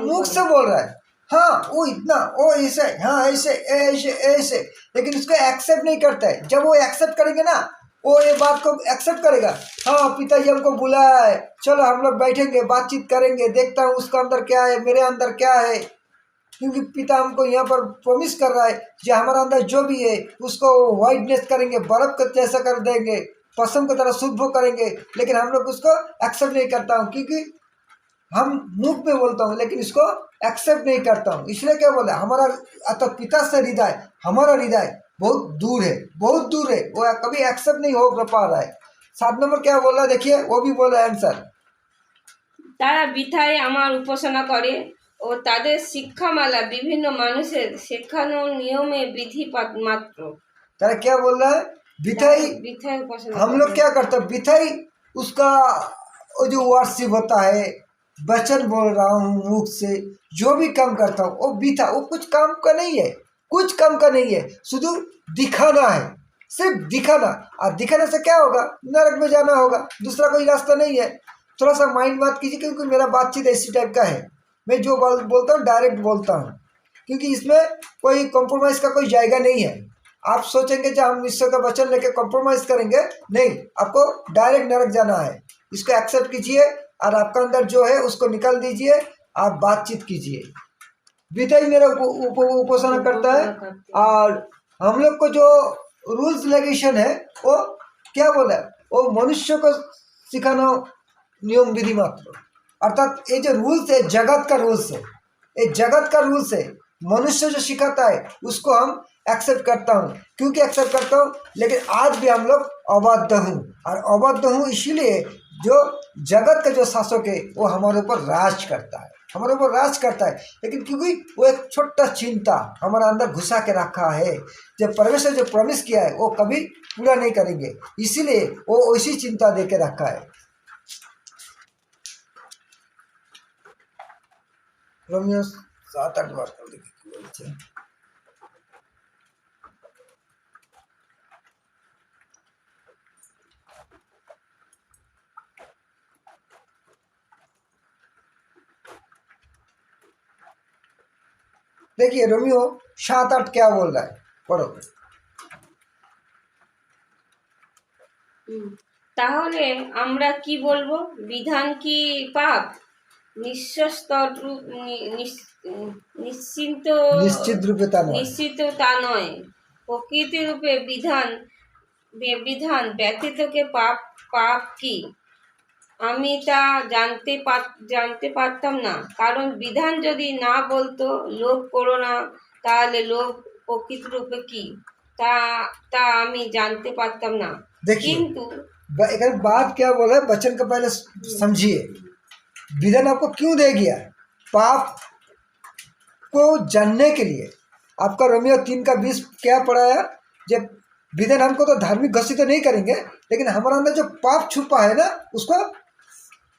मुख से बोल रहा है, हाँ वो इतना, वो ऐसे, हाँ ऐसे ऐसे ऐसे, लेकिन उसको एक्सेप्ट नहीं करता है। जब वो एक्सेप्ट करेंगे ना, वो ये बात को एक्सेप्ट करेगा, हाँ पिताजी हमको बुलाया है, चलो हम लोग बैठेंगे, बातचीत करेंगे, देखता हूँ उसका अंदर क्या है, मेरे अंदर क्या है, क्योंकि पिता हमको यहाँ पर प्रॉमिस कर रहा है कि हमारा अंदर जो भी है उसको वाइटनेस करेंगे, बर्फ का जैसा कर देंगे, पसम की तरह शुद्ध करेंगे। लेकिन हम लोग उसको एक्सेप्ट नहीं करता हूँ, क्योंकि हम मुख में बोलता हूँ, लेकिन इसको एक्सेप्ट नहीं करता हूँ। इसलिए क्या बोला, हमारा अतः पिता से हृदय, हमारा हृदय बहुत दूर है, बहुत दूर है, वो कभी एक्सेप्ट नहीं हो पा रहा है। 7 नंबर क्या बोला देखिए, वो भी बोला आंसर। তারা বৃথায় আমার উপাসনা করে ও তাদের শিক্ষামালা বিভিন্ন মানুষের শেখানো নিয়মে বিধি মাত্র। तारा क्या बोल रहा है, बिथाई বৃথায় উপাসনা हम लोग क्या करते हैं, बिथाई उसका वो जो वर्शिप होता है, वचन बोल रहा हूँ मुख से, जो भी काम करता हूँ वो बिथा, वो कुछ काम का नहीं है, कुछ काम का नहीं है, शुद्ध दिखाना है, सिर्फ दिखाना। और दिखाने से क्या होगा, नरक में जाना होगा, दूसरा कोई रास्ता नहीं है। थोड़ा सा माइंड बात कीजिए, क्योंकि मेरा बातचीत इसी टाइप का है, मैं जो बोलता हूँ डायरेक्ट बोलता हूँ, क्योंकि इसमें कोई कॉम्प्रोमाइज़ का कोई जायगा नहीं है। आप सोचेंगे जब हम ईश्वर का वचन लेके कॉम्प्रोमाइज़ करेंगे, नहीं, आपको डायरेक्ट नरक जाना है। इसको एक्सेप्ट कीजिए और आपका अंदर जो है उसको निकाल दीजिए, आप बातचीत कीजिए। बिथाई मेरा उपासना करता है। और हम लोग को जो रूल्स रेगुलेशन है वो क्या बोला है, वो मनुष्य को सिखाना नियम विधि मात्र। अर्थात ये जो रूल्स है जगत का रूल्स है, ये जगत का रूल्स है, मनुष्य जो सिखाता है उसको हम एक्सेप्ट करता हूँ। क्योंकि एक्सेप्ट करता हूँ, लेकिन आज भी हम लोग अबाध्य हूँ, और अबाध्य हूँ इसीलिए जो जगत का जो शासक है वो हमारे ऊपर राज करता है, हमारे ऊपर राज करता है। लेकिन क्योंकि वो एक छोटा चिंता हमारा अंदर घुसा के रखा है, जब परमेश्वर जो प्रॉमिस किया है वो कभी पूरा नहीं करेंगे, इसीलिए वो उसी चिंता दे के रखा है। रोमियो 7-8 बार पढ़ देखिए। देखिए रोमियो 7-8 क्या बोल रहा है, पढ़ो। তাহলে আমরা কি বলবো, বিধান কি পাপ? নিশ্চিন্ত निश्चित रूपे ता नয়। নিশ্চিত তা নয়। প্রকৃতি রূপে বিধান বিধান ব্যতীতকে পাপ পাপ কি? আমি তা জানতে পারতাম না, কারণ বিধান যদি না বলতো লোভ করো না, তাহলে লোভ প্রকৃতি রূপে কি তা তা আমি জানতে পারতাম না। देखिए কিন্তু एक बात क्या बोला है, वचन का पहले समझिए। विधान आपको क्यों दे गया, पाप को जानने के लिए। आपका रोमियो 3:20 क्या पढ़ाया, जब विधान हमको तो धार्मिक घोषित तो नहीं करेंगे, लेकिन हमारे अंदर जो पाप छुपा है ना उसको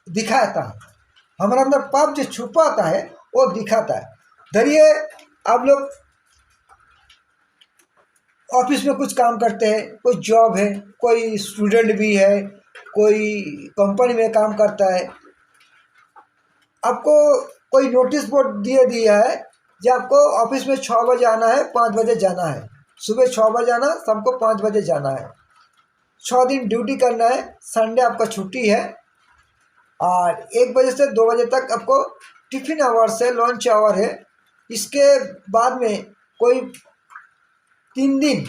दिखाता है, हमारे अंदर पाप जो छुपाता है वो दिखाता है। धरिए आप लोग ऑफिस में कुछ काम करते हैं, कोई जॉब है, कोई स्टूडेंट भी है, कोई कंपनी में काम करता है, आपको कोई नोटिस बोर्ड दिया है कि आपको ऑफिस में 6 बजे आना है, 5 बजे जाना है, सुबह 6 बजे आना, शाम को 5 बजे जाना है, 6 दिन ड्यूटी करना है, संडे आपका छुट्टी है, और 1 बजे से 2 बजे तक आपको टिफिन आवर्स है, लंच आवर है। इसके बाद में कोई 3 दिन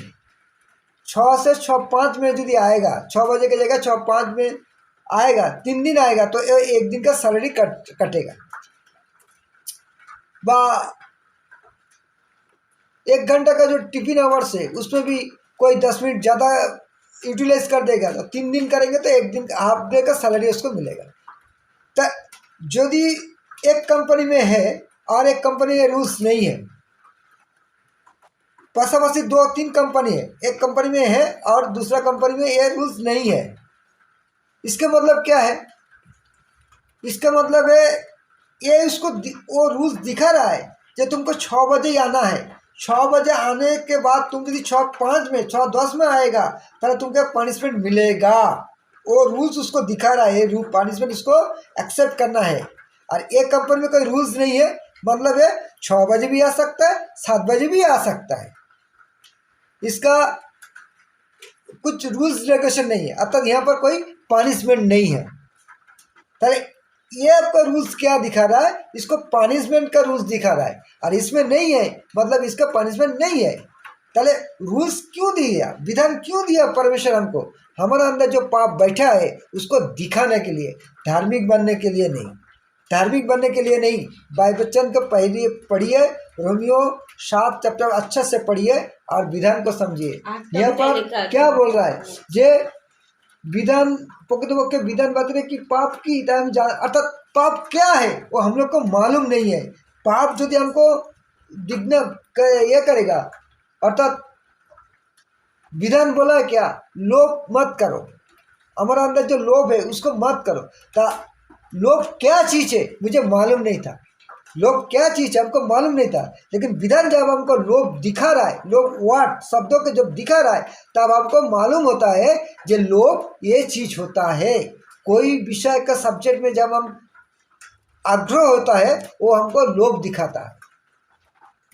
6 से 6:05 में यदि आएगा, 6 बजे की जगह 6:05 में आएगा, 3 दिन आएगा, तो 1 दिन का सैलरी कटेगा। 1 घंटा का जो टिफिन आवर्स है उसमें भी कोई 10 मिनट ज़्यादा यूटिलाइज कर देगा, तो 3 दिन करेंगे तो 1 दिन हाफ डे का सैलरी उसको मिलेगा। तो यदि एक कंपनी में है और एक कंपनी में रूल्स नहीं है, पासापासी 2-3 कंपनी है, एक कंपनी में है और दूसरा कंपनी में ये रूल्स नहीं है, इसका मतलब क्या है, इसका मतलब है ये उसको वो रूल्स दिखा रहा है कि तुमको 6 बजे ही आना है, 6 बजे आने के बाद तुम यदि 6:05 में 6:10 में आएगा तो तुमको पनिशमेंट मिलेगा। वो रूल्स उसको दिखा रहा है, रूल पनिशमेंट इसको एक्सेप्ट करना है। और एक कंपनी में कोई रूल्स नहीं है, मतलब है 6 बजे भी आ सकता है, 7 बजे भी आ सकता है, इसका कुछ रूल्स रेगुलेशन नहीं है, अर्थात यहाँ पर कोई पनिशमेंट नहीं है। तो ये आपका रूल्स क्या दिखा रहा है, इसको पनिशमेंट का रूल्स दिखा रहा है, और इसमें नहीं है, मतलब इसका पनिशमेंट नहीं है। ताले रूल्स क्यों दिया, विधान क्यों दिया परमेश्वर हमको, हमारे अंदर जो पाप बैठा है उसको दिखाने के लिए, धार्मिक बनने के लिए नहीं। धार्मिक बनने के लिए नहीं। भाई बच्चन को पहले पढ़िए, रोमियो 7 चैप्टर अच्छे से पढ़िए और विधान को समझिए। यहाँ पर क्या बोल रहा है, जे विधान प्रकृतपक्ष विधान बतरे कि पाप की अर्थात पाप क्या है वो हम लोग को मालूम नहीं है। पाप यदि हमको दिखना ये करेगा, अर्थात विधान बोला है क्या, लोभ मत करो, हमारा अंदर जो लोभ है उसको मत करो। ता लोभ क्या चीज़ है मुझे मालूम नहीं था, लोभ क्या चीज़ है हमको मालूम नहीं था, लेकिन विधान जब हमको लोभ दिखा रहा है, लोभ वर्ड शब्दों के जब दिखा रहा है तब हमको मालूम होता है कि लोभ ये चीज़ होता है। कोई विषय का सब्जेक्ट में जब हम आग्रह होता है वो हमको लोभ दिखाता है।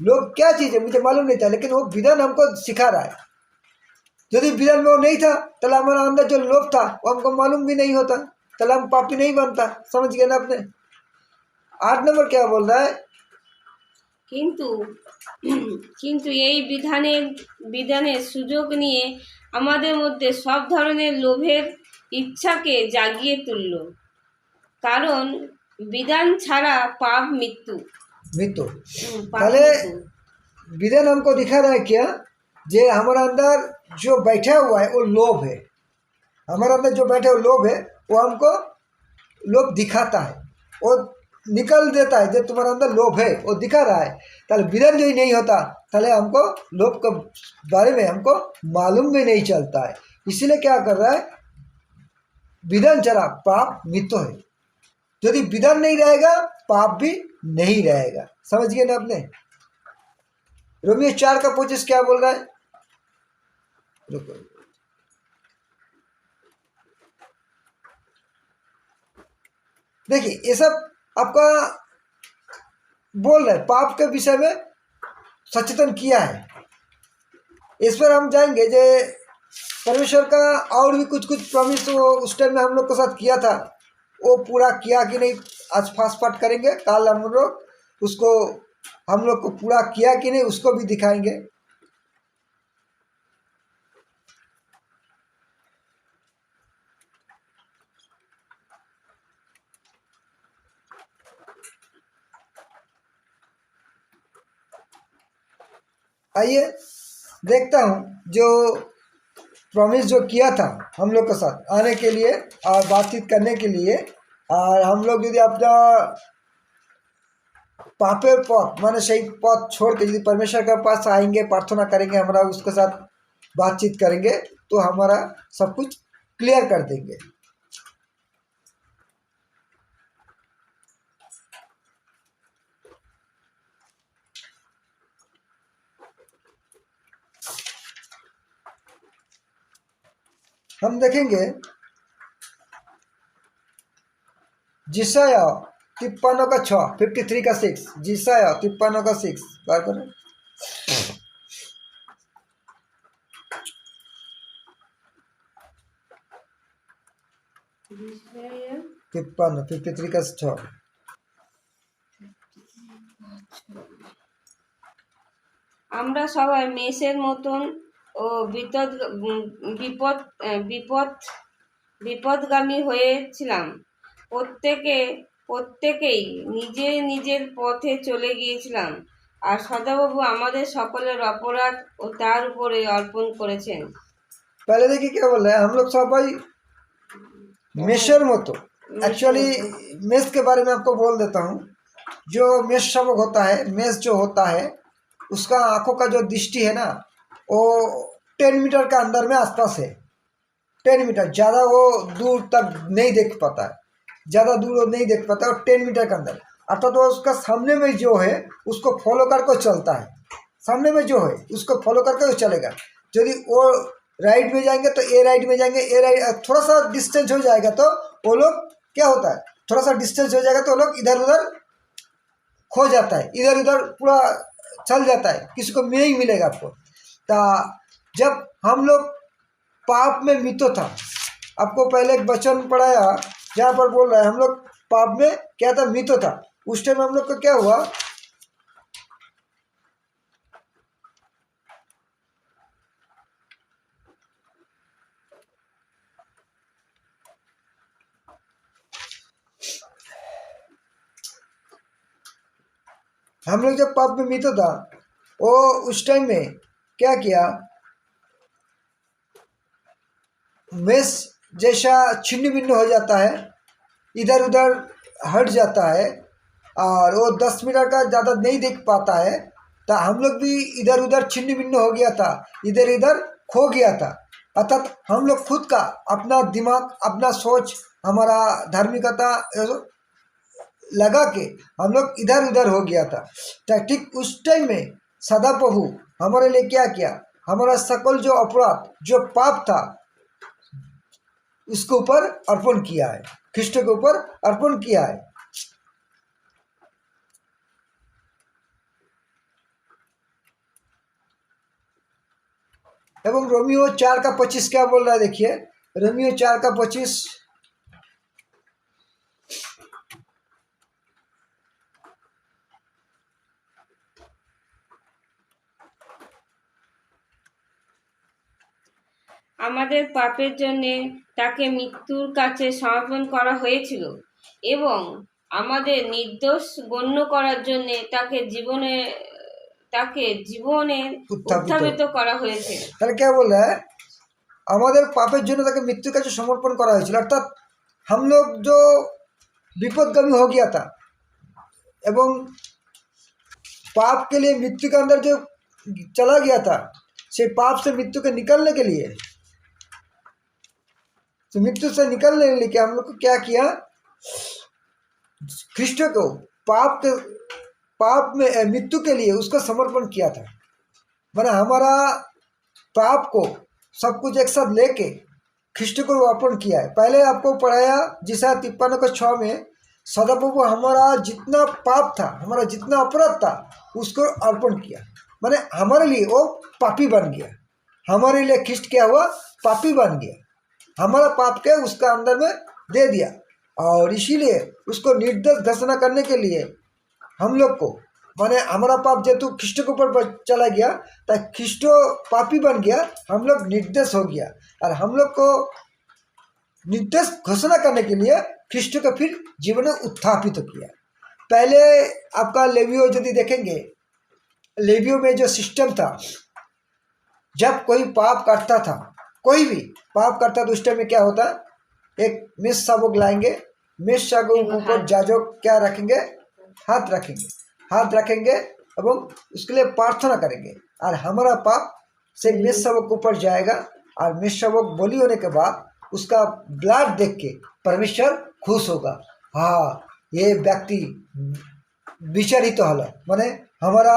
लोभ क्या चीज़ है मुझे मालूम नहीं था, लेकिन वो विधान हमको सिखा रहा है। यदि विधान में वो नहीं था तो हमारा अंदर जो लोभ था वो हमको मालूम भी नहीं होता, तो हम पापी नहीं बनता। समझ गए ना आपने। 8 नंबर क्या बोल रहा है, কিন্তু কিন্তু এই বিধানের সুযোগ নিয়ে আমাদের মধ্যে সব ধরনের লোভের ইচ্ছাকে জাগিয়ে তুলল। কারণ বিধান ছাড়া পাপ মৃত্যু। मृत्यु। पाप पहले मृत्यु। विधान हमको दिखा रहा है क्या, जे हमारा अंदर जो बैठा हुआ है वो लोभ है। हमारे अंदर जो बैठे हुए लोभ है वो हमको लोभ दिखाता है, वो निकल देता है। जो तुम्हारे अंदर लोभ है वो दिखा रहा है, ताले विधान जो ही नहीं होता ताले हमको लोभ के बारे में हमको मालूम भी नहीं चलता है। इसीलिए क्या कर रहा है, विधान चला पाप मित्तो है। यदि विधान नहीं रहेगा पाप भी नहीं रहेगा। समझ गए ना आपने। रोमियो 4 का 25 क्या बोल रहा है, रुको, देखिए ये सब आपका बोल रहा है, पाप के विषय में सचेतन किया है। इस पर हम जाएंगे जे परमेश्वर का और भी कुछ कुछ प्रॉमिस वो उस टाइम में हम लोग के साथ किया था, वो पूरा किया कि नहीं आज फास्ट पाठ करेंगे। कल हम लोग उसको हम लोग को पूरा किया कि नहीं उसको भी दिखाएंगे। आइए देखता हूँ जो प्रॉमिस जो किया था हम लोग के साथ आने के लिए और बातचीत करने के लिए, और हम लोग यदि अपना पापे पथ माने सही पथ छोड़ के यदि परमेश्वर के पास आएंगे, प्रार्थना करेंगे, हमारा उसके साथ बातचीत करेंगे तो हमारा सब कुछ क्लियर कर देंगे। हम देखेंगे जिसाया 53 का 6, 53 का 6, जिसाया 53 का 6 बार करें। तिप्पन 53 का 6। আমরা সবাই মেষের মতন ও বিপদ বিপদ বিপদগামী হয়েছিলাম। প্রত্যেকেই নিজের পথে চলে গিয়েছিলাম, আর সদাবাবু আমাদের সকলের অপরাধ ও তার উপরে অর্পণ করেছেন। पहले देखिए क्या बोल रहे हैं, हम लोग सब भाई मेषर मतो। एक्चुअली मेष के बारे में आपको बोल देता हूँ। जो मेष शावक होता है, मेष जो होता है उसका आंखों का जो दृष्टि है ना वो 10 मीटर का अंदर में आसपास है। 10 मीटर, ज़्यादा वो दूर तक नहीं देख पाता है, ज़्यादा दूर वो नहीं देख पाता है। और 10 मीटर के अंदर अर्थात वो उसका सामने में जो है उसको फॉलो करके चलता है। सामने में जो है उसको फॉलो करके वो चलेगा। यदि वो राइट में जाएंगे तो ए राइट में जाएंगे, ए राइट थोड़ा सा डिस्टेंस हो जाएगा तो वो लोग क्या होता है, थोड़ा सा डिस्टेंस हो जाएगा तो वो लोग इधर उधर खो जाता है, इधर उधर पूरा चल जाता है, किसी को नहीं मिलेगा आपको। तो जब हम लोग पाप में मितो था, आपको पहले एक वचन पढ़ाया जहाँ पर बोल रहा है हम लोग पाप में क्या था, मितो था। उस टाइम हम लोग को क्या हुआ, हम लोग जब पाप में मित था वो उस टाइम में क्या किया, मेष जैसा छिन्न भिन्न हो जाता है, इधर उधर हट जाता है और वो 10 मिनट का ज़्यादा नहीं देख पाता है। तो हम लोग भी इधर उधर छिन्न भिन्न हो गया था, इधर इधर खो गया था। अर्थात हम लोग खुद का अपना दिमाग, अपना सोच, हमारा धार्मिकता लगा के हम लोग इधर उधर हो गया था। तो ठीक उस टाइम में सदा प्रभु हमारे लिए क्या किया, हमारा सकल जो अपराध, जो पाप था, उसके ऊपर अर्पण किया है, ख्रिस्ट के ऊपर अर्पण किया है। एवं रोमियो 4:25 क्या बोल रहा है, देखिए रोमियो 4:25, আমাদের পাপের জন্যে তাকে মৃত্যুর কাছে সমর্পণ করা হয়েছিল এবং আমাদের নির্দোষ গণ্য করার জন্যে তাকে জীবনে উত্থাপিত করা হয়েছিল। তাহলে क्या बोल रहा है, আমাদের পাপের জন্য তাকে মৃত্যুর কাছে সমর্পণ করা হয়েছিল। अर्थात हम लोग जो विपदगामी हो गया था एवं पाप के लिए मृत्यु के अंदर जो चला गया था, से पाप से मृत्यु के निकलने के लिए, तो मृत्यु से निकलने के लिए हम लोग को क्या किया, ख्रिस्ट को पाप में मृत्यु के लिए उसको समर्पण किया था। मैंने हमारा पाप को सब कुछ एक साथ लेके ख्रिस्ट को अर्पण किया है। पहले आपको पढ़ाया जिसा 53:6 में, सदाप्रभु हमारा जितना पाप था, हमारा जितना अपराध था, उसको अर्पण किया। मैंने हमारे लिए वो पापी बन गया, हमारे लिए ख्रिस्ट क्या हुआ, पापी बन गया, हमारा पाप के उसका अंदर में दे दिया। और इसीलिए उसको निर्दोष घोषणा करने के लिए हम लोग को, माने हमारा पाप जेतु ख्रिस्ट के ऊपर चला गया, तो ख्रिस्ट पापी बन गया, हम लोग निर्दोष हो गया। और हम लोग को निर्दोष घोषणा करने के लिए ख्रिस्ट को फिर जीवन में उत्थापित किया। पहले आपका लेवियो यदि देखेंगे, लेवियो में जो सिस्टम था, जब कोई पाप करता था, कोई भी पाप करता तो उस टाइम में क्या होता, एक मेष शाबक लाएंगे, मेष शाबक के ऊपर जाजक क्या रखेंगे, हाथ रखेंगे एवं उसके लिए प्रार्थना करेंगे। और हमारा पाप से मेष शाबक के ऊपर जाएगा और मेष शाबक बलि होने के बाद उसका ब्लड देख के परमेश्वर खुश होगा। हाँ, ये व्यक्ति विचारित तो हल, माने हमारा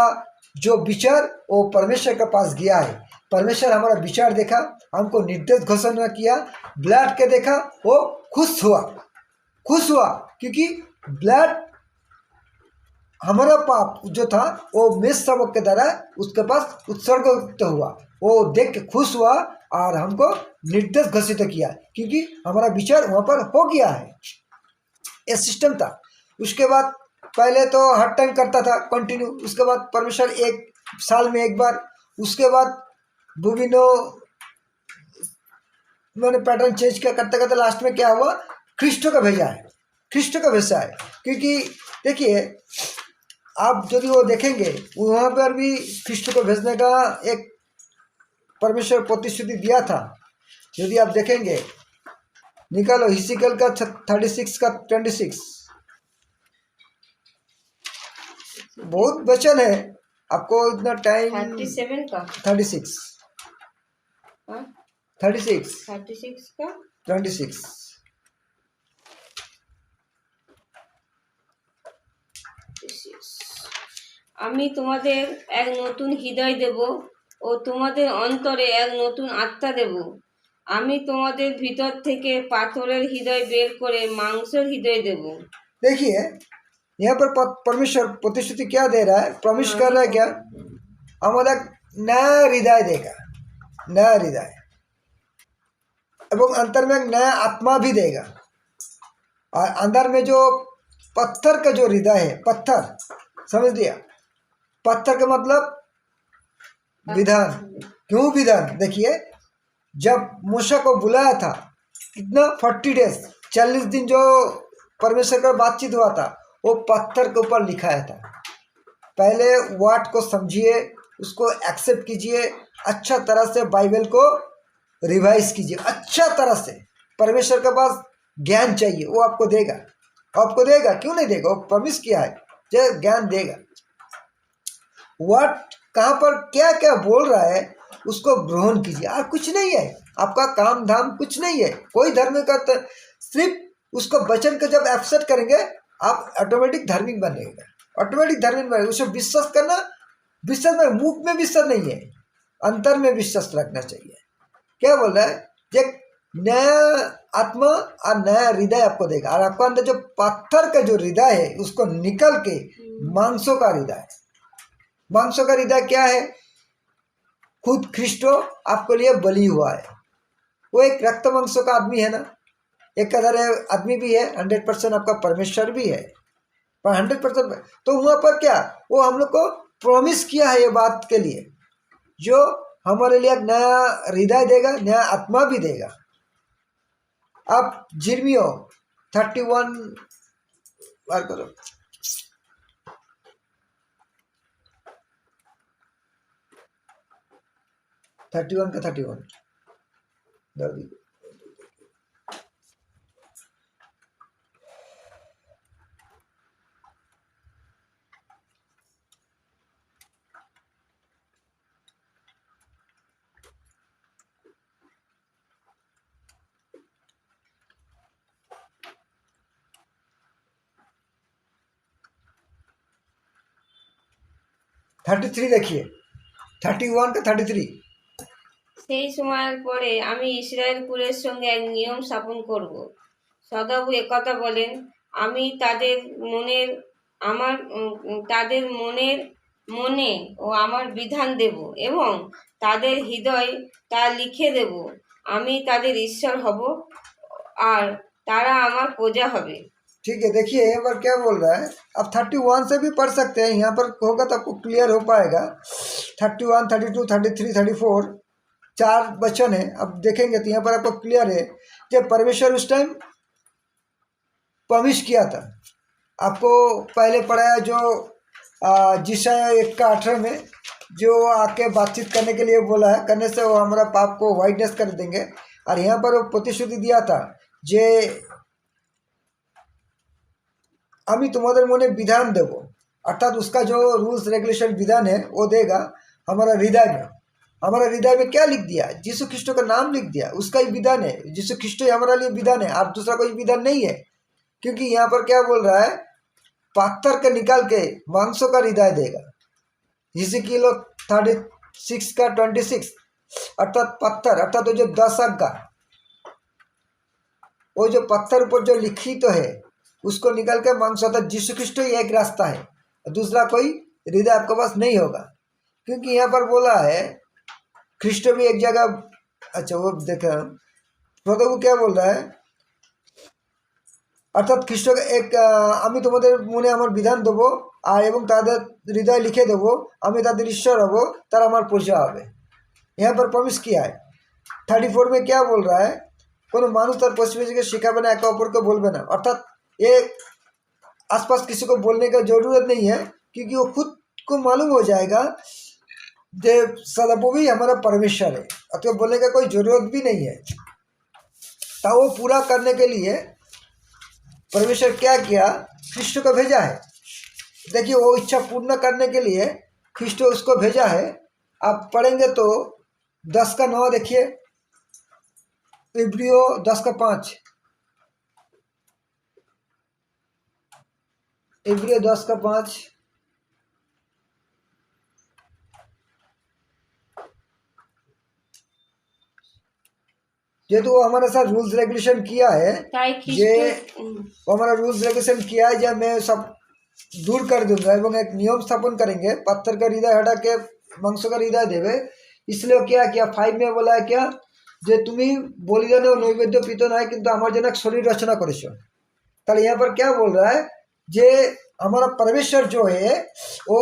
जो विचार वो परमेश्वर के पास गया है, परमेश्वर हमारा विचार देखा, हमको निर्दोष घोषणा किया, ब्लड के देखा, वो खुश हुआ क्योंकि ब्लड हमारा पाप जो था वो मेष शाबक के द्वारा उसके पास उत्सर्ग हुआ, वो देख के खुश हुआ और हमको निर्दोष घोषित किया क्योंकि हमारा विचार वहाँ पर हो गया है। ये सिस्टम था। उसके बाद पहले तो हर टाइम करता था कंटिन्यू, उसके बाद परमेश्वर 1 साल में एक बार, उसके बाद विभिन्न मैंने पैटर्न चेंज किया करते करते लास्ट में क्या हुआ, ख्रिस्ट का भेजा है। क्योंकि देखिए आप यदि वो देखेंगे वहाँ पर भी ख्रिस्ट को भेजने का एक परमेश्वर प्रतिश्रुति दिया था। यदि आप देखेंगे, निकालो हिस्कियल का 36:26, बहुत वचन है, आपको इतना टाइम 37 का 36 का 26 আমি তোমাদের এক নতুন হৃদয় দেব ও তোমাদের অন্তরে এক নতুন আত্মা দেব। আমি তোমাদের ভিতর থেকে পাথরের হৃদয় বের করে মাংসের হৃদয় দেব। देखिए यहाँ पर परमेश्वर प्रतिश्रुति क्या दे रहा है, प्रॉमिस कर रहा है क्या, हमारा नया हृदय देगा, नया हृदय एवं अंतर में एक नया आत्मा भी देगा। और अंदर में जो पत्थर का जो हृदय है, पत्थर समझ लिया, पत्थर का मतलब विधान। क्यों विधान, देखिए जब मूसा को बुलाया था, कितना 40 डेज 40 दिन जो परमेश्वर का बातचीत हुआ था, वो पत्थर के ऊपर लिखाया था। पहले वर्ड को समझिए, उसको एक्सेप्ट कीजिए, अच्छा तरह से बाइबल को रिवाइज कीजिए अच्छा तरह से। परमेश्वर के पास ज्ञान चाहिए, वो आपको देगा, आपको देगा, क्यों नहीं देगा, वो प्रॉमिस किया है जो ज्ञान देगा। वर्ड कहाँ पर क्या क्या बोल रहा है उसको ग्रहण कीजिए, और कुछ नहीं है, आपका काम धाम कुछ नहीं है, कोई धर्म का सिर्फ उसको वचन को जब एक्सेप्ट करेंगे आप ऑटोमेटिक धार्मिक बनेगा, ऑटोमेटिक धार्मिक बनेगा। उसे विश्वास करना, विश्वास में मुख में विश्वास नहीं है, अंतर में विश्वास रखना चाहिए। क्या बोल रहा है, एक नया आत्मा और नया हृदय आपको देगा, और आपको अंदर जो पत्थर का जो हृदय है उसको निकल के मांसों का हृदय, मांसों का हृदय क्या है, खुद ख्रिस्टो आपके लिए बलि हुआ है। वो एक रक्त मांसों का आदमी है ना, एक कदर आदमी भी है, 100% आपका परमेश्वर भी है, पर 100%। तो वहाँ पर क्या, वो हम लोग को प्रॉमिस किया है ये बात के लिए, जो हमारे लिए एक नया हृदय देगा, नया आत्मा भी देगा। आप जिर्मियो 31 बार करो, 31 का 31 33 देखिए, 31 का 33। সেই সময়ের পরে আমি ইসরায়েল কুলের সঙ্গে এক নিয়ম স্থাপন করব। সদাবু একথা বলেন, আমি তাদের মনের তাদের মনে ও আমার বিধান দেব এবং তাদের হৃদয় তা লিখে দেব। আমি তাদের ঈশ্বর হব আর তারা আমার প্রজা হবে। ठीक है, देखिए एक बार क्या बोल रहा है, आप 31 से भी पढ़ सकते हैं, यहाँ पर होगा तो आपको क्लियर हो पाएगा। 31, 32, 33, 34 4 वचन है, अब देखेंगे तो यहाँ पर आपको क्लियर है। जब परमेश्वर उस टाइम प्रॉमिस किया था, आपको पहले पढ़ाया जो जिसाया 1 का 18 में, जो आके बातचीत करने के लिए बोला है, करने से वो हमारा पाप को वाइटनेस कर देंगे। और यहाँ पर वो प्रतिश्रुति दिया था, जे আমি তোমাদের মনে বিধান দেব, अर्थात उसका जो रूल्स रेगुलेशन विधान है वो देगा हमारा हृदय में। हमारा हृदय में क्या लिख दिया, यीशु ख्रिस्टो का नाम लिख दिया, उसका ही विधान है, यीशु ख्रिस्टो ही हमारा लिए विधान है, आप दूसरा कोई विधान नहीं है। क्योंकि यहाँ पर क्या बोल रहा है, पत्थर के निकाल के मांसों का हृदय देगा। हिजकियेल 36 का 26, अर्थात पत्थर, अर्थात वो जो 10 अंक का, वो जो पत्थर ऊपर जो लिखित तो है उसको निकाल के मांस होता है। यीशु ख्रिस्ट ही एक रास्ता है, दूसरा कोई हृदय आपके पास नहीं होगा। क्योंकि यहाँ पर बोला है, ख्रिस्ट भी एक जगह, अच्छा वो देखा प्रभु क्या बोल रहा है, अर्थात ख्रिस्ट एक আমি তোমাদের মনে আমার বিধান দেবো আর এবং তাদের হৃদয় লিখে দেবো, আমি তাদের ঈশ্বর হব, তারা আমার প্রজা হবে। यहाँ पर प्रॉमिस किया है। 34 में क्या बोल रहा है, কোনো মানুষ তার পশ্চিমকে শিখাবে না, একে অপরকে বলবে না, अर्थात ये आसपास किसी को बोलने का ज़रूरत नहीं है, क्योंकि वो खुद को मालूम हो जाएगा कि सदाप्रभु भी हमारा परमेश्वर है, तो बोलने का कोई ज़रूरत भी नहीं है। तो वो पूरा करने के लिए परमेश्वर क्या किया, ख्रिस्ट को भेजा है। देखिए वो इच्छा पूर्ण करने के लिए ख्रिस्ट उसको भेजा है। आप पढ़ेंगे तो 10 का 9 देखिए, इब्रियो 10 का 5, इब्रियो 10 का 5, जेहेतु वो हमारे साथ रूल्स रेगुलेशन किया है, ये वो हमारा रूल्स रेगुलेशन किया है, जब मैं सब दूर कर दूंगा एवं एक नियम स्थापन करेंगे, पत्थर का हृदय हटा के मांसों का हृदय देवे। इसलिए क्या किया, 5 में बोला है क्या, যে তুমি বলিদান ও নৈবেদ্য পিত নয় কিন্তু আমার জন্য এক শরীর रचना করেছো। তাহলে यहाँ पर क्या बोल रहा है, जे हमारा परमेश्वर जो है वो,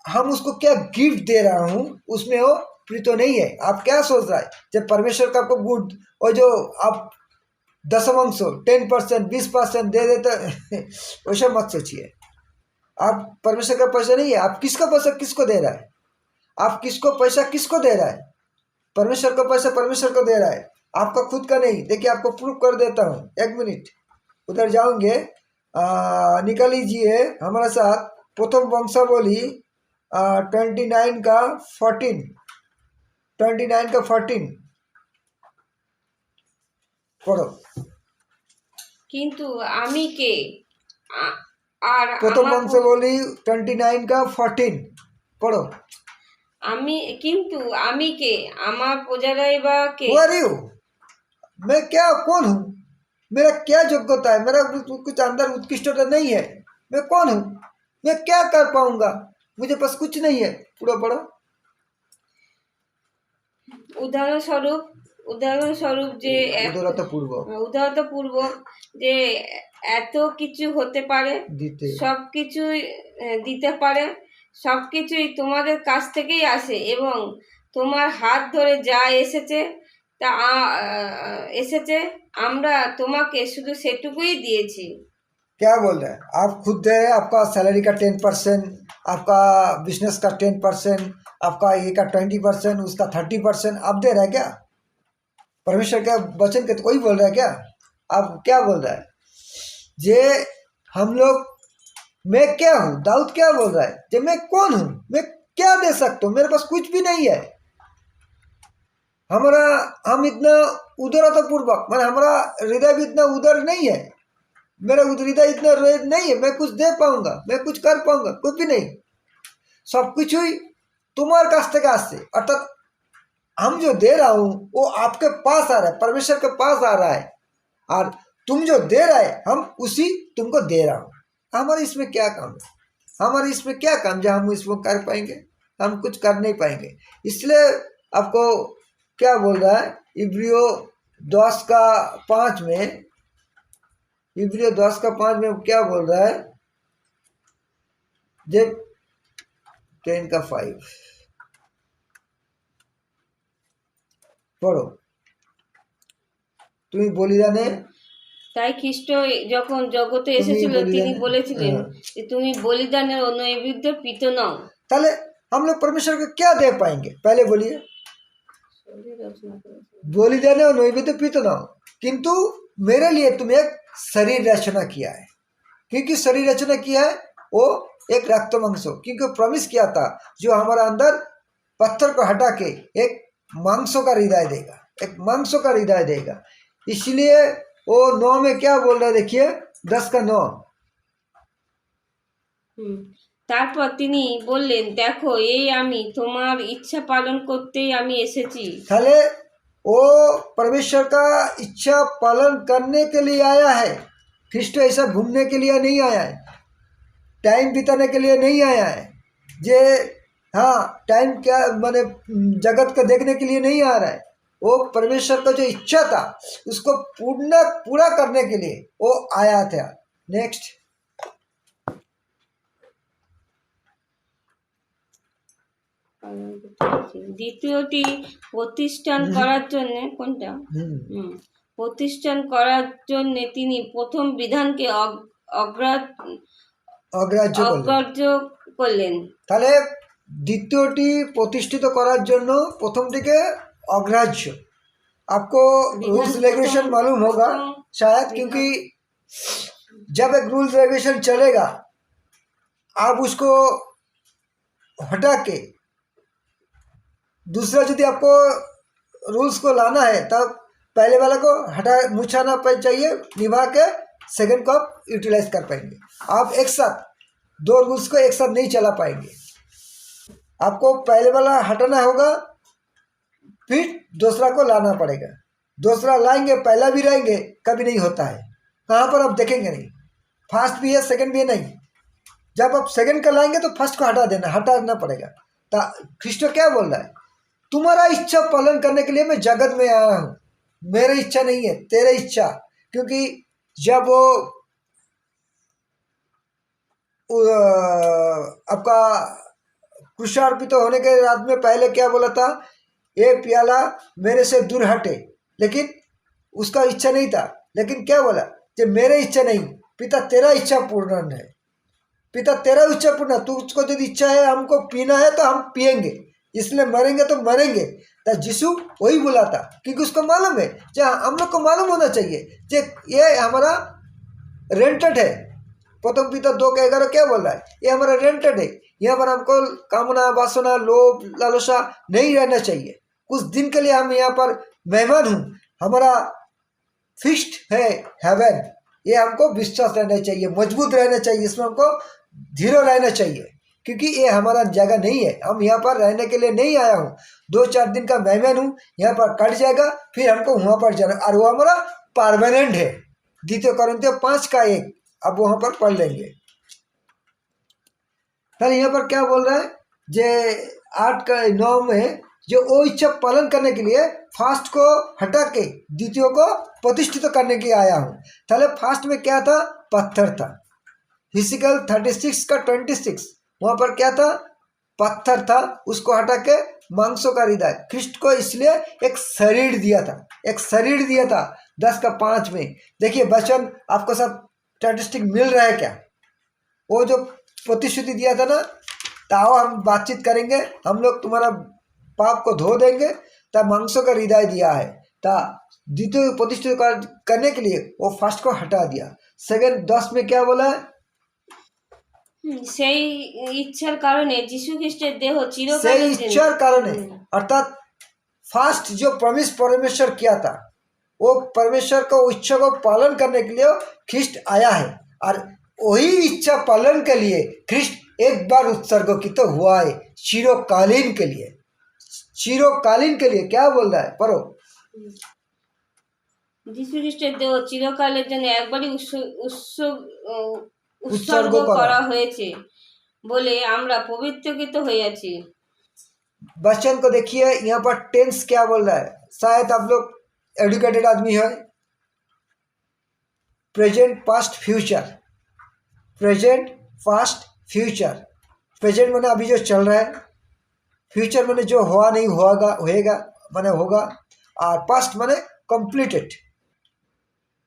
हम उसको क्या गिफ्ट दे रहा हूँ, उसमें वो प्रीतो नहीं है। आप क्या सोच रहा है, जब परमेश्वर का आपको गुड और जो आप दशमांश 10% 20% दे देते वैसा मत सोचिए। आप परमेश्वर का पैसा नहीं है। आप किसका पैसा किसको दे रहा है? आप किसको पैसा किसको दे रहा है? परमेश्वर का पैसा परमेश्वर को दे रहा है, आपका खुद का नहीं। देखिए आपको प्रूफ कर देता हूँ, 1 मिनट उधर जाओगे, निकल लीजिए हमारे साथ प्रथम वंशावली 29 का 14 पढ़ो। কিন্তু আমি কে আর प्रथम वंशावली 29 का 14 पढ़ो। কিন্তু আমি কে, আমার প্রজারাই বা কে? Who are you? मैं क्या कौन हूँ? मेरा क्या योग्यता है? मेरा कुछ अंदर उत्कृष्टता नहीं है। मैं कौन हूँ? मैं क्या कर पाऊंगा? मुझे पास कुछ नहीं है। पूरा पढ़ो। উদাহরণস্বরূপ যে উদাহরণপূর্বক যে এত কিছু হতে পারে, সব কিছুই দিতে পারে, সব কিছুই তোমাদের কাছ থেকেই আসে এবং তোমার হাত ধরে যা এসেছে তা আমরা তোমাকে শুধু সেটুকুই দিয়েছি। क्या बोल रहे हैं? आप खुद दे रहे हैं, आपका सैलरी का 10%, आपका बिजनेस का 10%, आपका ये का 20%, उसका 30% आप दे रहे हैं क्या? परमेश्वर का वचन के तो कोई बोल रहा है क्या? आप क्या बोल रहा है? जे हम लोग, मैं क्या हूँ? दाऊद क्या बोल रहा है? जे मैं कौन हूँ? मैं क्या दे सकता हूँ? मेरे पास कुछ भी नहीं है। हम इतना उदारतापूर्वक, मैंने हमारा हृदय भी इतना उदार नहीं है, मेरा हृदय इतना नहीं है मैं कुछ दे पाऊंगा, मैं कुछ कर पाऊंगा, कुछ भी नहीं। सब कुछ ही तुम्हारे काछ থেকে আসছে, अर्थात हम जो दे रहा हूँ वो आपके पास आ रहा है, परमेश्वर के पास आ रहा है, और तुम जो दे रहा है हम उसी तुमको दे रहा हूँ। हमारे इसमें क्या काम है? हमारे इसमें क्या काम जो हम इसमें कर पाएंगे? हम कुछ कर नहीं पाएंगे। इसलिए आपको क्या बोल रहा है? इब्रियो 10 का 5 में, इब्रियो 10 का 5 में क्या बोल रहा है? जब 10 का 5 পড়ো। তুমি বলিদানে, তাই খ্রিস্ট যখন জগতে এসেছিল তিনি বলেছিলেন যে তুমি বলিদানের ও নৈবেদ্যের পিত নও। তাহলে हम लोग परमेश्वर को क्या दे पाएंगे? पहले बोलिए। बलिदान और नैवेद्य प्रीत न हो, किंतु मेरे लिए तुम एक शरीर रचना किया है। क्योंकि शरीर रचना किया है वो एक रक्त मांस हो, क्योंकि प्रॉमिस किया था जो हमारा अंदर पत्थर को हटा के एक मांसों का हृदय देगा, एक मांसों का हृदय देगा। इसलिए वो 9 में क्या बोल रहा है? देखिए 10 का 9। তারপর তিনি বললেন, দেখো এই আমি তোমার ইচ্ছা পালন করতেই আমি এসেছি। তাহলে वो परमेश्वर का इच्छा पालन करने के लिए आया है। ख्रिस्ट ऐसा घूमने के लिए नहीं आया है, टाइम बिताने के लिए नहीं आया है। जे हाँ टाइम क्या माने जगत को देखने के लिए नहीं आ रहा है। वो परमेश्वर का जो इच्छा था उसको पूरा करने के लिए वो आया था। नेक्स्ट, দ্বিতীয়টি প্রতিষ্ঠান করার জন্য, কোনটা? প্রতিষ্ঠান করার জন্য তিনি প্রথম বিধানকে অগ্রাহ্য করলেন। তাহলে দ্বিতীয়টি প্রতিষ্ঠিত করার জন্য প্রথমটিকে अग्राह्य। आपको रूल्स रेगुलेशन मालूम होगा शायद, क्योंकि जब एक रूल्स रेगुलेशन चलेगा आप उसको हटा के दूसरा यदि आपको रूल्स को लाना है तब पहले वाला को मुछाना चाहिए, निभा के सेकंड को आप यूटिलाइज कर पाएंगे। आप एक साथ 2 रूल्स को एक साथ नहीं चला पाएंगे। आपको पहले वाला हटाना होगा, फिर दूसरा को लाना पड़ेगा। दूसरा लाएंगे पहला भी रहेंगे, कभी नहीं होता है। कहाँ पर आप देखेंगे नहीं, फर्स्ट भी है सेकंड भी है नहीं। जब आप सेकंड का लाएंगे तो फर्स्ट को हटाना पड़ेगा। तो ख्रिस्ट क्या बोल रहा है? तुम्हारा इच्छा पालन करने के लिए मैं जगत में आया हूँ, मेरी इच्छा नहीं है तेरी इच्छा। क्योंकि जब वो आपका क्रूसार्पित होने के रात में पहले क्या बोला था? ये प्याला मेरे से दूर हटे, लेकिन उसका इच्छा नहीं था। लेकिन क्या बोला? कि मेरे इच्छा नहीं पिता तेरा इच्छा पूर्ण है। पिता तेरा इच्छा पूर्ण, तुझको यदि इच्छा है हमको पीना है तो हम पिएंगे, इसलिए मरेंगे तो मरेंगे। तो यीशु वही बोला था, क्योंकि उसको मालूम है, हम लोग को मालूम होना चाहिए कि ये हमारा रेंटेड है। प्रथम पिता 2:11 क्या बोल रहा है, ये हमारा रेंटेड है। यहाँ पर हमको कामना वासना लोभ लालसा नहीं रहना चाहिए। कुछ दिन के लिए हम यहाँ पर मेहमान हूँ, हमारा फिक्स्ड है हेवन। ये हमको विश्वास रहना चाहिए, मजबूत रहना चाहिए, इसमें हमको धीरे रहना चाहिए, क्योंकि ये हमारा जगह नहीं है। हम यहाँ पर रहने के लिए नहीं आया हूँ, 2-4 दिन का मेहमान हूँ, यहाँ पर कट जाएगा, फिर हमको वहाँ पर जाना, और वो हमारा परमानेंट है। 2 कोरिन्थियों 5:1 अब वहाँ पर पढ़ लेंगे। फिर यहाँ पर क्या बोल रहा है, जे 8:9 में, जो वो इच्छा पालन करने के लिए फास्ट को हटा के द्वितीय को प्रतिष्ठित करने के आया हूँ। पहले फास्ट में क्या था, पत्थर था। हिस्कियल 36:26 वहाँ पर क्या था, पत्थर था, उसको हटा के मांसों का हृदय, ख्रिस्ट को इसलिए एक शरीर दिया था, एक शरीर दिया था। 10:5 में देखिए वचन आपको सब स्टैटिस्टिक मिल रहा है क्या, वो जो प्रतिश्रुति दिया था ना, ताओ हम बातचीत करेंगे, हम लोग तुम्हारा पाप को धो देंगे, तब मांसों का हृदय दिया है। ता द्वितीय प्रतिष्ठित करने के लिए वो फर्स्ट को हटा दिया। सेकंड 10 में क्या बोला है, সেই ইচ্ছার কারণে যিশু খ্রিস্টের দেহ से চিরকালের इच्छा कारण है, अर्थात फास्ट जो प्रॉमिस परमेश्वर किया था, वो परमेश्वर को इच्छा को पालन करने के लिए ख्रिस्ट आया है, और वही इच्छा पालन के लिए ख्रिस्ट एक बार उत्सर्ग की तो हुआ है, चिरकालीन के लिए। चिरकालीन के लिए क्या बोल रहा है, पढ़ो। যিশু খ্রিস্টের দেহ চিরকালের জন্য একবারই উৎসর্গ উৎসর্গ করা। করা হয়েছে বলে আমরা পবিত্রকৃত হইয়াছি। वचन को देखिए, यहाँ पर टेंस क्या बोल रहा है, शायद आप लोग एडुकेटेड आदमी है। Present past future, present past future. Present माने अभी जो चल रहा है, फ्यूचर माने जो हुआ नहीं होगा, होएगा माने होगा, और पास्ट माने कंप्लीटेड,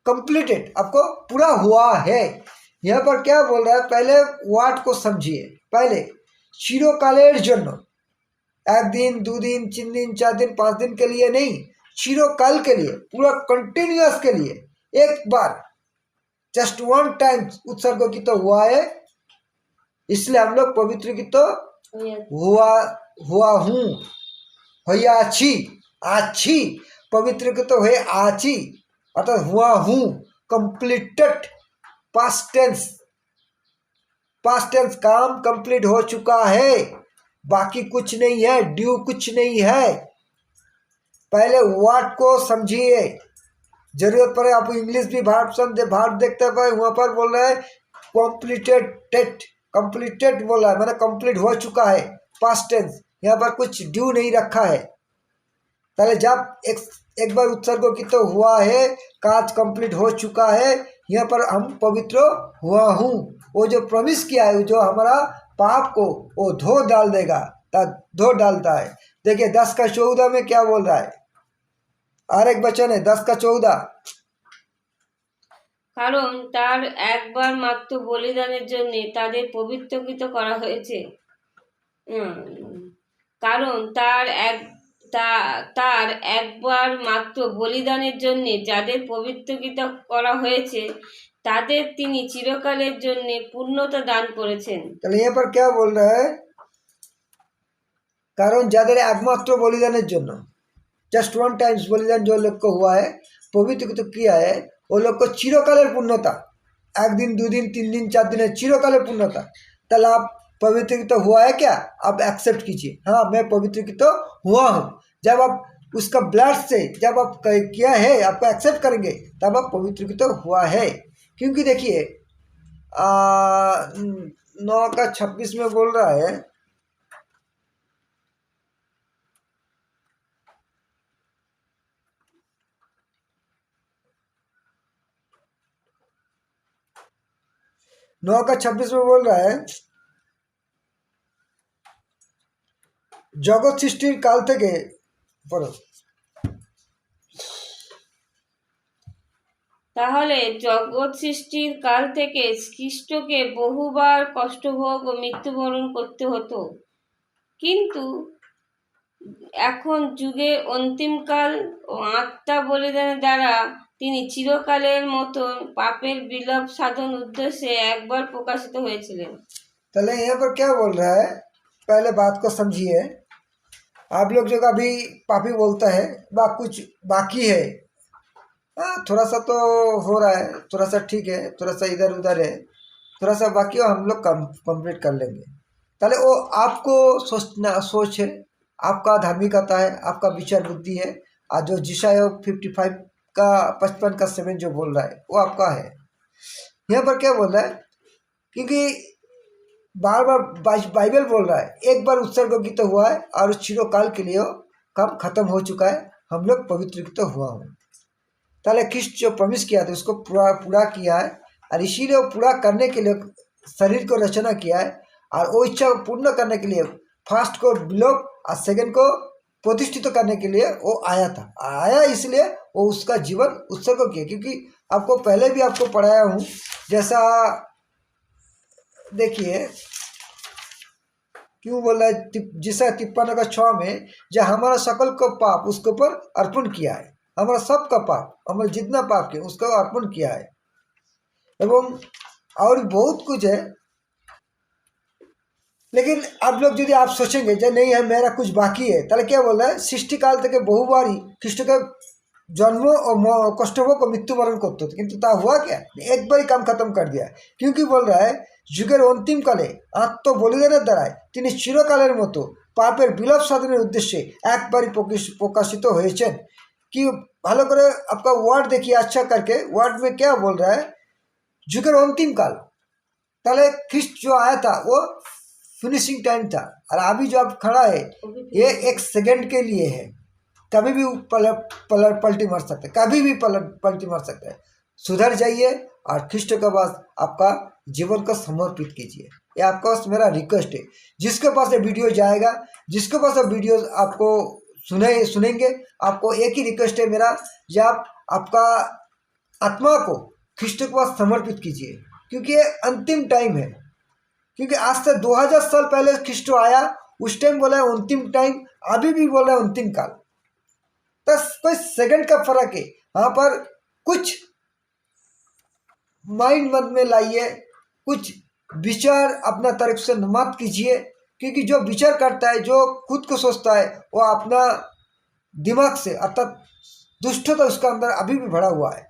कंप्लीटेड आपको पूरा हुआ है। यहाँ पर क्या बोल रहा है, पहले वाट को समझिए। पहले चिरकालेर जन्म, 1 दिन 2 दिन 3 दिन 4 दिन 5 दिन के लिए नहीं, चिरकाल के लिए, पूरा कंटिन्यूअस के लिए, एक बार जस्ट 1 टाइम उत्सर्ग की तो हुआ है, इसलिए हम लोग पवित्र की तो हुआ हूँ, होयाची आछी, पवित्र की तो है आची, अर्थात हुआ हूँ, completed, past tense, past tense, काम कंप्लीट हो चुका है, बाकी कुछ नहीं है, ड्यू कुछ नहीं है। पहले वर्ड को समझिए, जरूरत पड़े आप इंग्लिश भी भाव देखते पाए, वहाँ पर बोल रहा है कॉम्प्लीटेड, कंप्लीटेड बोल रहा है, मैंने कंप्लीट हो चुका है, पास्ट टेंस, यहाँ पर कुछ ड्यू नहीं रखा है। पहले जब एक बार उत्सर्ग की तो हुआ है, काज कंप्लीट हो चुका है, यहाँ पर हम पवित्र हुआ हूँ। वो जो प्रॉमिस किया है, जो हमारा पाप को वो धो डाल देगा, धो डालता है। देखिए 10:14 में क्या बोल रहा है, और एक वचन है 10:14, কারণ তার একবার মাত্র বলিদানের জন্য তাদের পবিত্রকৃত করা হয়েছে। কারণ তার একবার মাত্র বলিদানের জন্য যাদের পবিত্রকৃত করা হয়েছে তাদের তিনি চিরকালের জন্য পূর্ণতা দান করেছেন। তাহলে यहाँ पर क्या बोल रहा है, कारण যাদের একমাত্র বলিদানের জন্য, जस्ट 1 टाइम्स बलिदान जो लोग को हुआ है, पवित्र तो किया है, वो लोग को चिरकालेर पूर्णता, 1 दिन 2 दिन 3 दिन 4 दिन चिरकालेर पूर्णता। ताहले आप पवित्र तो हुआ है क्या, आप एक्सेप्ट कीजिए, हाँ मैं पवित्र तो हुआ हूँ। जब आप उसका ब्लड से जब आप किया है, आपको एक्सेप्ट करेंगे, तब आप पवित्र तो हुआ है। क्योंकि देखिए 9:26 में बोल रहा है, नौ का 26 में बोल रहा है, जगत सृष्टिर काल থেকে পড়ো। তাহলে জগৎ সৃষ্টির কাল থেকে খ্রিস্টকে বহুবার কষ্টভোগ ও মৃত্যুবরণ করতে হতো, কিন্তু এখন যুগের অন্তিমকাল ও আত্মা বলিদানের দ্বারা তিনি চিরকালের মতো পাপের বিলোপ সাধন উদ্দেশ্যে একবার প্রকাশিত হয়েছিলেন। पहले यहाँ पर क्या बोल रहा है, पहले बात को समझिए। आप लोग जो अभी पापी बोलता है कुछ बाकी है, हाँ थोड़ा सा तो हो रहा है, थोड़ा सा ठीक है, थोड़ा सा इधर उधर है, थोड़ा सा बाकी है, हम लोग कंप्लीट कर लेंगे। पहले वो आपको सोच है, आपका धार्मिकता है, आपका विचार बुद्धि है, और जो जिशाया 55 का 55 का 7 जो बोल रहा है वो आपका है। यहाँ पर क्या बोल रहा है, क्योंकि बार बार बाइबल बोल रहा है एक बार उत्सर्गित हुआ है और उस चिरकाल के लिए काम खत्म हो चुका है, हम लोग पवित्रित हुआ हूँ। ताले ख्रिस्ट जो प्रॉमिस किया था उसको पूरा किया है, और इसीलिए वो पूरा करने के लिए शरीर को रचना किया है, और वो इच्छा को पूर्ण करने के लिए फर्स्ट को विलोप और सेकंड को प्रतिष्ठित करने के लिए वो आया इसलिए वो उसका जीवन उत्सर्ग किया। क्योंकि आपको पहले भी आपको पढ़ाया हूँ, जैसा देखिए क्यों बोल रहा है, जिसा 53 का 6 में, जब हमारा सकल का पाप उसके ऊपर अर्पण किया है, हमारा सबका पाप, हमारा जितना पाप किया उसका अर्पण किया है, एवं और बहुत कुछ है। लेकिन आप लोग यदि आप सोचेंगे जो नहीं है मेरा कुछ बाकी है, ताले क्या बोल रहा है, सृष्टि काल तक बहुबारी ख्रिस्ट का जन्म और कष्टभोग को मृत्युवरण करते थे, किंतु ता हुआ क्या, एक बार ही काम खत्म कर दिया। क्योंकि बोल रहा है যুগের অন্তিমকালে আত্ম বলিদানের দ্বারায় তিনি চিরকালের মতো পাপের বিলোপ সাধনের উদ্দেশ্যে একবারই প্রকাশিত হয়েছেন। कि ভালো করে आपका वर्ड देखिए अच्छा करके, वर्ड में क्या बोल रहा है, जुगेर अंतिम काल, ताले ख्रिस्ट जो आया था वो फिनिशिंग टाइम था, और अभी जो आप खड़ा है ये एक सेकंड के लिए है, कभी भी पलटी मार सकते हैं, कभी भी पलटी मार सकते हैं। सुधर जाइए और ख्रिस्ट के पास आपका जीवन को समर्पित कीजिए, ये आपका मेरा रिक्वेस्ट है। जिसके पास ये वीडियो जाएगा, जिसके पास ये वीडियो आपको सुनेंगे, आपको एक ही रिक्वेस्ट है मेरा, जब आपका आत्मा को ख्रिस्ट के पास समर्पित कीजिए, क्योंकि ये अंतिम टाइम है। क्योंकि आज से 2000 साल पहले ख्रिस्ट आया, उस टाइम बोला है अंतिम टाइम, अभी भी बोला है अंतिम काल, तो कोई सेकंड का फर्क है। यहाँ पर कुछ माइंड मत में लाइए, कुछ विचार अपना तरफ से मत कीजिए, क्योंकि जो विचार करता है, जो खुद को सोचता है, वो अपना दिमाग से अर्थात दुष्टता उसका अंदर अभी भी भरा हुआ है।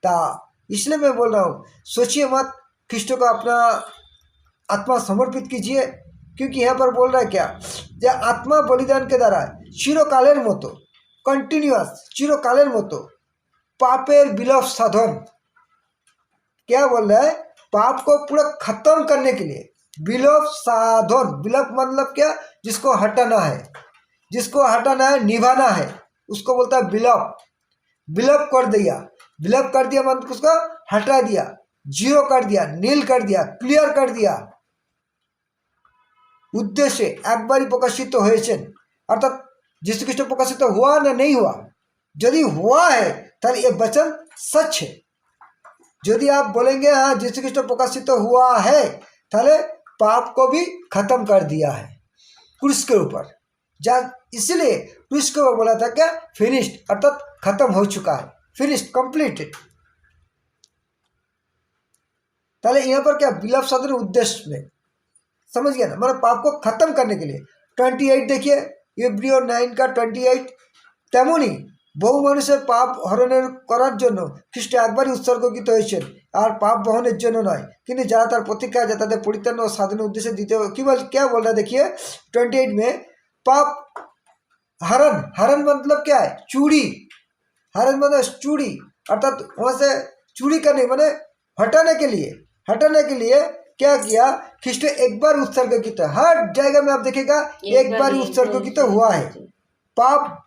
तो इसलिए मैं बोल रहा हूँ, सोचिए मत, ख्रिस्ट को अपना आत्मा समर्पित कीजिए। क्योंकि यहाँ पर बोल रहा है क्या, जो आत्मा बलिदान के द्वारा चिरकालेर मतो कन्टिन्यूअस चिरकालेर मतो पापेर विलोप साधन, क्या बोल रहा है, पाप को पूरा खत्म करने के लिए विलोप साधन। विलोप मतलब क्या, जिसको हटाना है, जिसको हटाना है, निभाना है, उसको बोलता है विलोप। विलोप कर दिया, विलोप कर दिया मतलब उसको हटा दिया, जीरो कर दिया, नील कर दिया, क्लियर कर दिया। उद्देश्य एक बार ही प्रकाशित হয়েছেন, अर्थात যিশু খ্রিস্ট प्रकाशित हुआ ना नहीं हुआ, यदि हुआ है तो ये वचन सच है। यदि आप बोलेंगे हाँ यीशु ख्रिस्ट प्रकाशित हुआ है, ताले पाप को भी खत्म कर दिया है क्रूस के ऊपर। इसलिए क्रूस के ऊपर बोला था क्या, फिनिश्ड, अर्थात खत्म हो चुका है, फिनिश्ड, कंप्लीटेड। ताले यहाँ पर क्या विलोप साधन उद्देश्य में, समझ गया ना, मतलब पाप को खत्म करने के लिए। 28 देखिए, इब्रियो 9 का 28, তেমনি বহু মানুষের পাপ হরণের করার জন্য খ্রিস্ট একবারই উৎসর্গিত হয়েছেন, আর পাপ বহনের জন্য নয়, কিন্তু যারা তার প্রতীক্ষা আছে তাদের পরিত্রাণ ও সাধনের উদ্দেশ্যে দ্বিতীয় কি বল, क्या बोल रहा है देखिए 28 में, पाप हरण, हरण मतलब क्या है, चूड़ी, हरण मतलब चूड़ी, अर्थात वहाँ से चूड़ी करने माने हटाने के लिए क्या किया, ख्रिस्ट एक बार उत्सर्गित, हर जगह में आप देखेगा एक बार उत्सर्गित हुआ है। पाप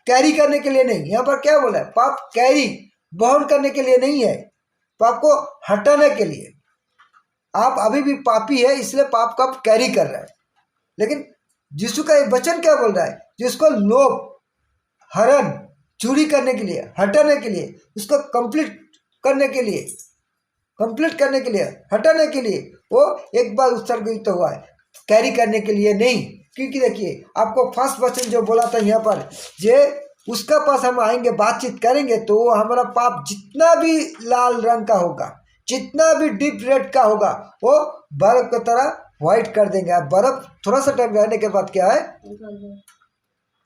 कैरी करने के लिए नहीं, यहाँ पर क्या बोला है, पाप कैरी बहन करने के लिए नहीं है, पाप को हटाने के लिए। आप अभी भी पापी है, इसलिए पाप को आप कैरी कर रहे हैं। लेकिन यीशु का ये वचन क्या बोल रहा है, जिसको लोभ, हरण, चोरी करने के लिए, हटाने के लिए, उसको कंप्लीट करने के लिए, कंप्लीट करने के लिए, हटाने के लिए, वो एक बार उत्सर्गित हुआ है, कैरी करने के लिए नहीं। क्योंकि देखिए आपको फर्स्ट वचन जो बोला था यहाँ पर, जे उसका पास हम आएंगे, बातचीत करेंगे, तो वो हमारा पाप जितना भी लाल रंग का होगा, जितना भी डीप रेड का होगा, वो बर्फ की तरह व्हाइट कर देंगे। अब बर्फ थोड़ा सा टाइम रहने के बाद क्या है,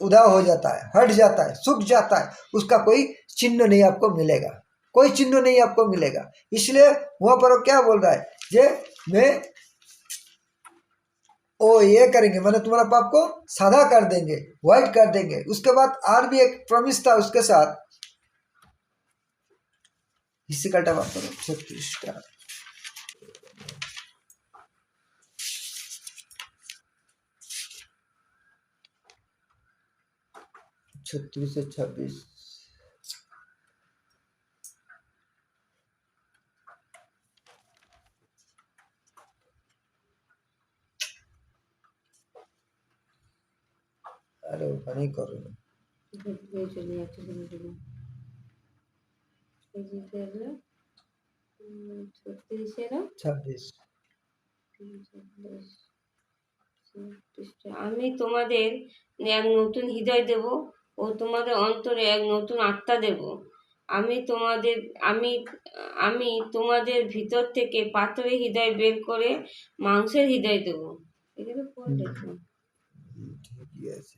उधाव हो जाता है, हट जाता है, सूख जाता है, उसका कोई चिन्ह नहीं आपको मिलेगा, कोई चिन्ह नहीं आपको मिलेगा। इसलिए वहाँ पर वो क्या बोल रहा है, जे मैं ओ ये करेंगे, मैंने तुम्हारा पाप को सादा कर देंगे, व्हाइट कर देंगे। उसके बाद और भी एक प्रॉमिस था उसके साथ, इसी का बात करो 36 का 36 से 26। अरे ऊपर नहीं करो, 26। আমি তোমাদের এক নতুন হৃদয় দেব ও তোমাদের অন্তরে এক নতুন আত্মা দেব। আমি তোমাদের আমি আমি তোমাদের ভিতর থেকে পাথরের হৃদয় বের করে মাংসের হৃদয় দেব। এগুলো পড়লে তো। ঠিকই আছে।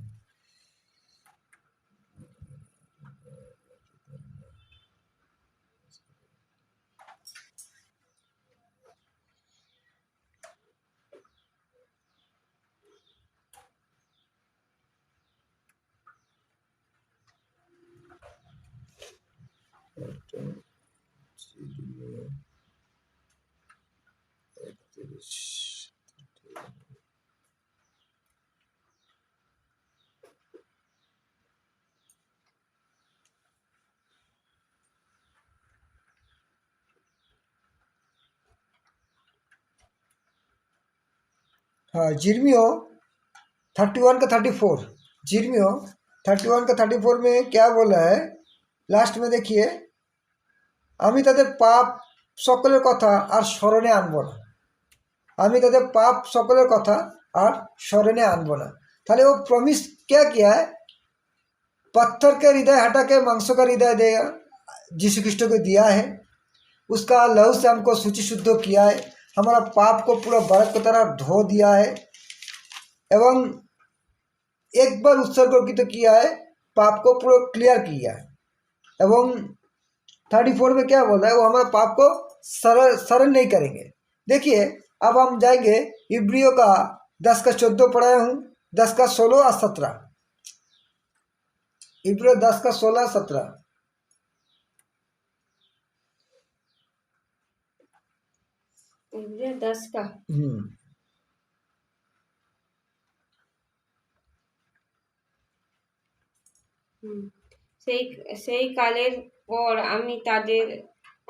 हाँ, जिर्मियो 31 का 34, जिर्मियो 31 का 34 में क्या बोला है लास्ट में देखिए, আমি তাদের পাপ সকলের কথা আর স্মরণে আনবো না, আমি তাদের पाप সকলের কথা আর স্মরণে আনবো না। তাহলে वो प्रॉमिस क्या किया है, पत्थर के हृदय हटा के मांसों का हृदय देगा, यीशु ख्रिस्ट को दिया है, उसका लहू से हमको शुचि शुद्ध किया है, हमारा पाप को पूरा बर्फ की तरह धो दिया है, एवं एक बार उत्सर्गित किया है, पाप को पूरा क्लियर किया है। एवं 34 में क्या बोल रहा है, वो हमारे पाप को शरण नहीं करेंगे। देखिए अब हम जाएंगे इब्रियों का 10 का 14 पढ़ाया हूँ, 10 का 16 और 17, इब्रियो 10 का 16 17। इब्रियो 10 का সেই সেই কালের পর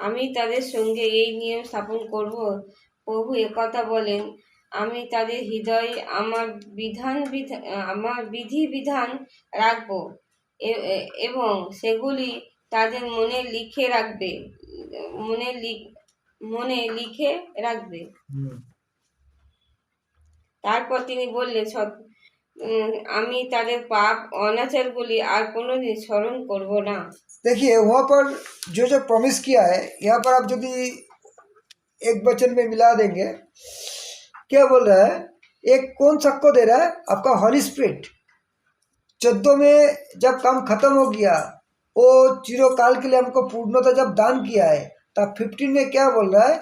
আমি তাদের সঙ্গে এই নিয়ম স্থাপন করব, প্রভু একথা বলেন, আমি তাদের হৃদয়ে আমার বিধি বিধান রাখব এবং সেগুলি তাদের মনে লিখে রাখবে। তারপর তিনি বললেন, আমি তাদের পাপ অনাচারগুলি আর কোনোদিন স্মরণ করব না। देखिए वहाँ पर जो जो प्रॉमिस किया है, यहाँ पर आप यदि एक वचन में मिला देंगे, क्या बोल रहा है, एक कौन सबको दे रहा है, आपका हॉली स्पिरिट। 14 में जब काम खत्म हो गया, वो चिरकाल के लिए हमको पूर्णता जब दान किया है, तब 15 में क्या बोल रहा है,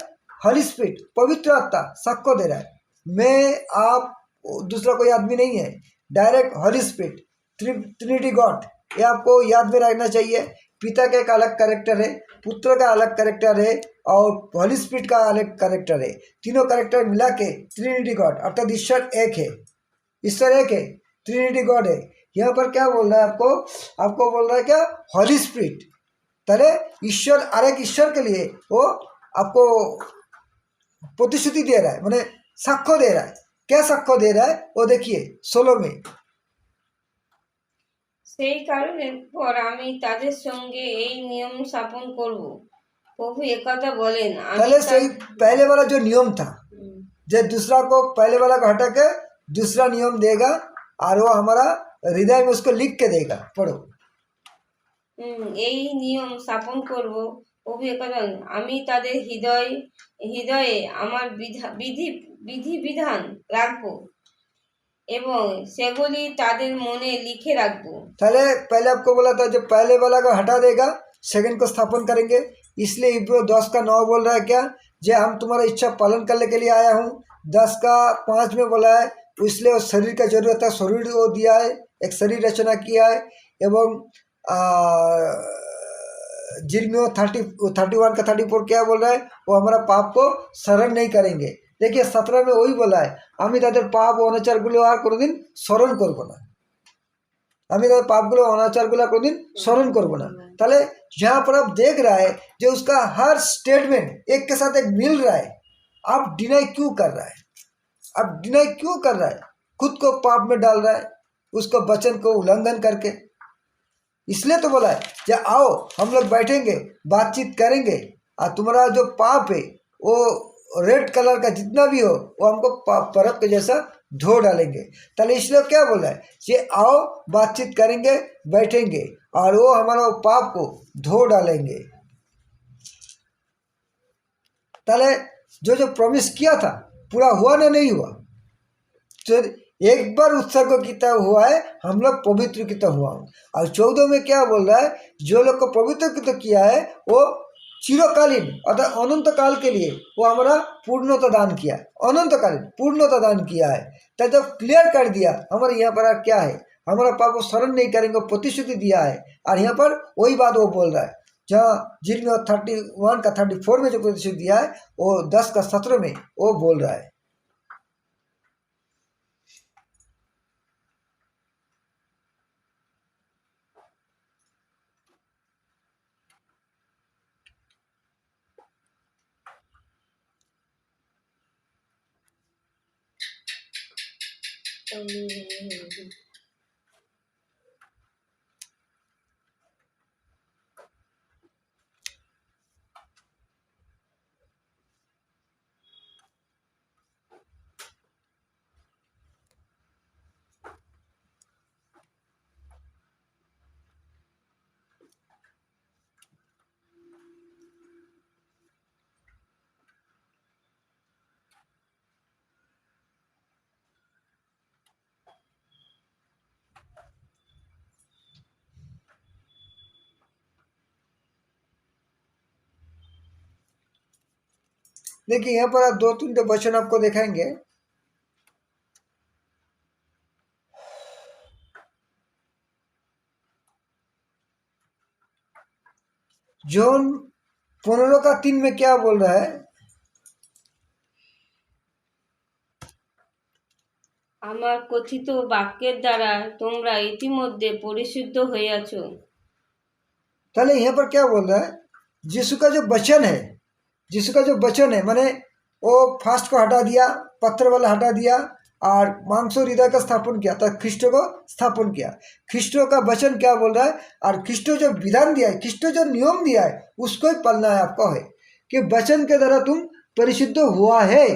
हॉली स्पिरिट पवित्र आत्मा सबको दे रहा है। मैं आप दूसरा कोई आदमी नहीं है, डायरेक्ट हॉली स्पिरिट, ट्रिनिटी गॉड, ये आपको याद में रखना चाहिए। पिता का एक अलग कैरेक्टर है, पुत्र का अलग कैरेक्टर है, और हॉली स्पिरिट का अलग कैरेक्टर है। तीनों कैरेक्टर मिला के ट्रिनिटी गॉड, अर्थात ईश्वर एक है, ईश्वर एक है, ट्रिनिटी गॉड है। यहाँ पर क्या बोल रहा है आपको बोल रहा है क्या, हॉली स्पिरिट। ताले ईश्वर और एक ईश्वर के लिए वो आपको प्रतिश्रुति दे रहा है, माने साक्ष्य दे रहा है। क्या साक्ष्य दे रहा है वो देखिए 16 में, সেই কারণের পর আমি তাদের সঙ্গে এই নিয়ম স্থাপন করব, প্রভু একথা বলেন, আমি पहले তার सही पहले वाला जो नियम था, হুম, जो दूसरा को पहले वाला को हटा के दूसरा नियम देगा और वो हमारा हृदय में उसको लिख के देगा। पढ़ो। এই নিয়ম স্থাপন করব। প্রভু একথা বলেন, আমি তাদের হৃদয়ে আমার বিধিবিধান রাখবো এবং সেগুলি তাদের মনে লিখে রাখবো। पहले पहले आपको बोला था जो पहले वाला को हटा देगा सेकंड को स्थापन करेंगे। इसलिए इब्रो 10 का 9 बोल रहा है क्या, जे हम तुम्हारा इच्छा पालन करने के लिए आया हूँ। 10 का 5 में बोला है इसलिए वो शरीर का जरूरत है, शरीर को दिया है, एक शरीर रचना किया है। एवं जिनमें 31 का 34 क्या बोल रहा है, वो हमारा पाप को स्मरण नहीं करेंगे। देखिए 17 में वही बोला है, আমি তাদের পাপ ও অনাচারগুলো আর কোনোদিন স্মরণ করবো না, আমি তাদের पापগুলো অনাচারগুলো কোনোদিন স্মরণ করবো না। তাহলে यहाँ पर आप देख रहा है जो उसका हर स्टेटमेंट एक के साथ एक मिल रहा है। आप डिनाई क्यों कर रहा है, आप डिनाई क्यों कर रहा है, खुद को पाप में डाल रहा है उसको वचन को उल्लंघन करके। इसलिए तो बोला है कि आओ हम लोग बैठेंगे बातचीत करेंगे और तुम्हारा जो पाप है वो रेड कलर का जितना भी हो वो हमको बर्फ के जैसा धो डालेंगे। ताले इसलिए क्या बोला है कि आओ बातचीत करेंगे बैठेंगे और वो हमारा पाप को धो डालेंगे। ताले जो जो प्रॉमिस किया था पूरा हुआ ना नहीं हुआ, तो एक बार उत्सर्ग कितना हुआ है, हम लोग पवित्र कितना हुआ हूँ। और 14 में क्या बोल रहा है, जो लोग को पवित्र कितना किया है वो चिरकालीन अर्थात अनंत काल के लिए वो हमारा पूर्णता दान किया, अनंतकालीन पूर्णता दान किया है। तो जब क्लियर कर दिया हमारे यहाँ पर क्या है, हमारा पाप को स्मरण नहीं करेंगे प्रतिश्रुति दिया है। और यहाँ पर वही बात वो बोल रहा है जहाँ जिनमें 31 का 34 में जो प्रतिश्रुति दिया है वो 10 का 17 में वो बोल रहा है। देखिए यहाँ पर आप 2-3 वचन आपको दिखाएंगे। जॉन 15 का 3 में क्या बोल रहा है, আমার কথিত বাক্যের দ্বারা তোমরা ইতিমধ্যে পরিশুদ্ধ হইয়াছ। पहले यहाँ पर क्या बोल रहा है, यीशु का जो वचन है, यीशु का जो वचन है माने वो फास्ट को हटा दिया, पत्थर वाला हटा दिया और मांसो हृदय का स्थापन किया, तो ख्रिस्टो को स्थापन किया। ख्रिस्टो का वचन क्या बोल रहा है, और ख्रिस्टो जो विधान दिया है, ख्रिस्टो जो नियम दिया है उसको ही पालना है आपको, है कि वचन के द्वारा तुम परिशुद्ध हुआ है।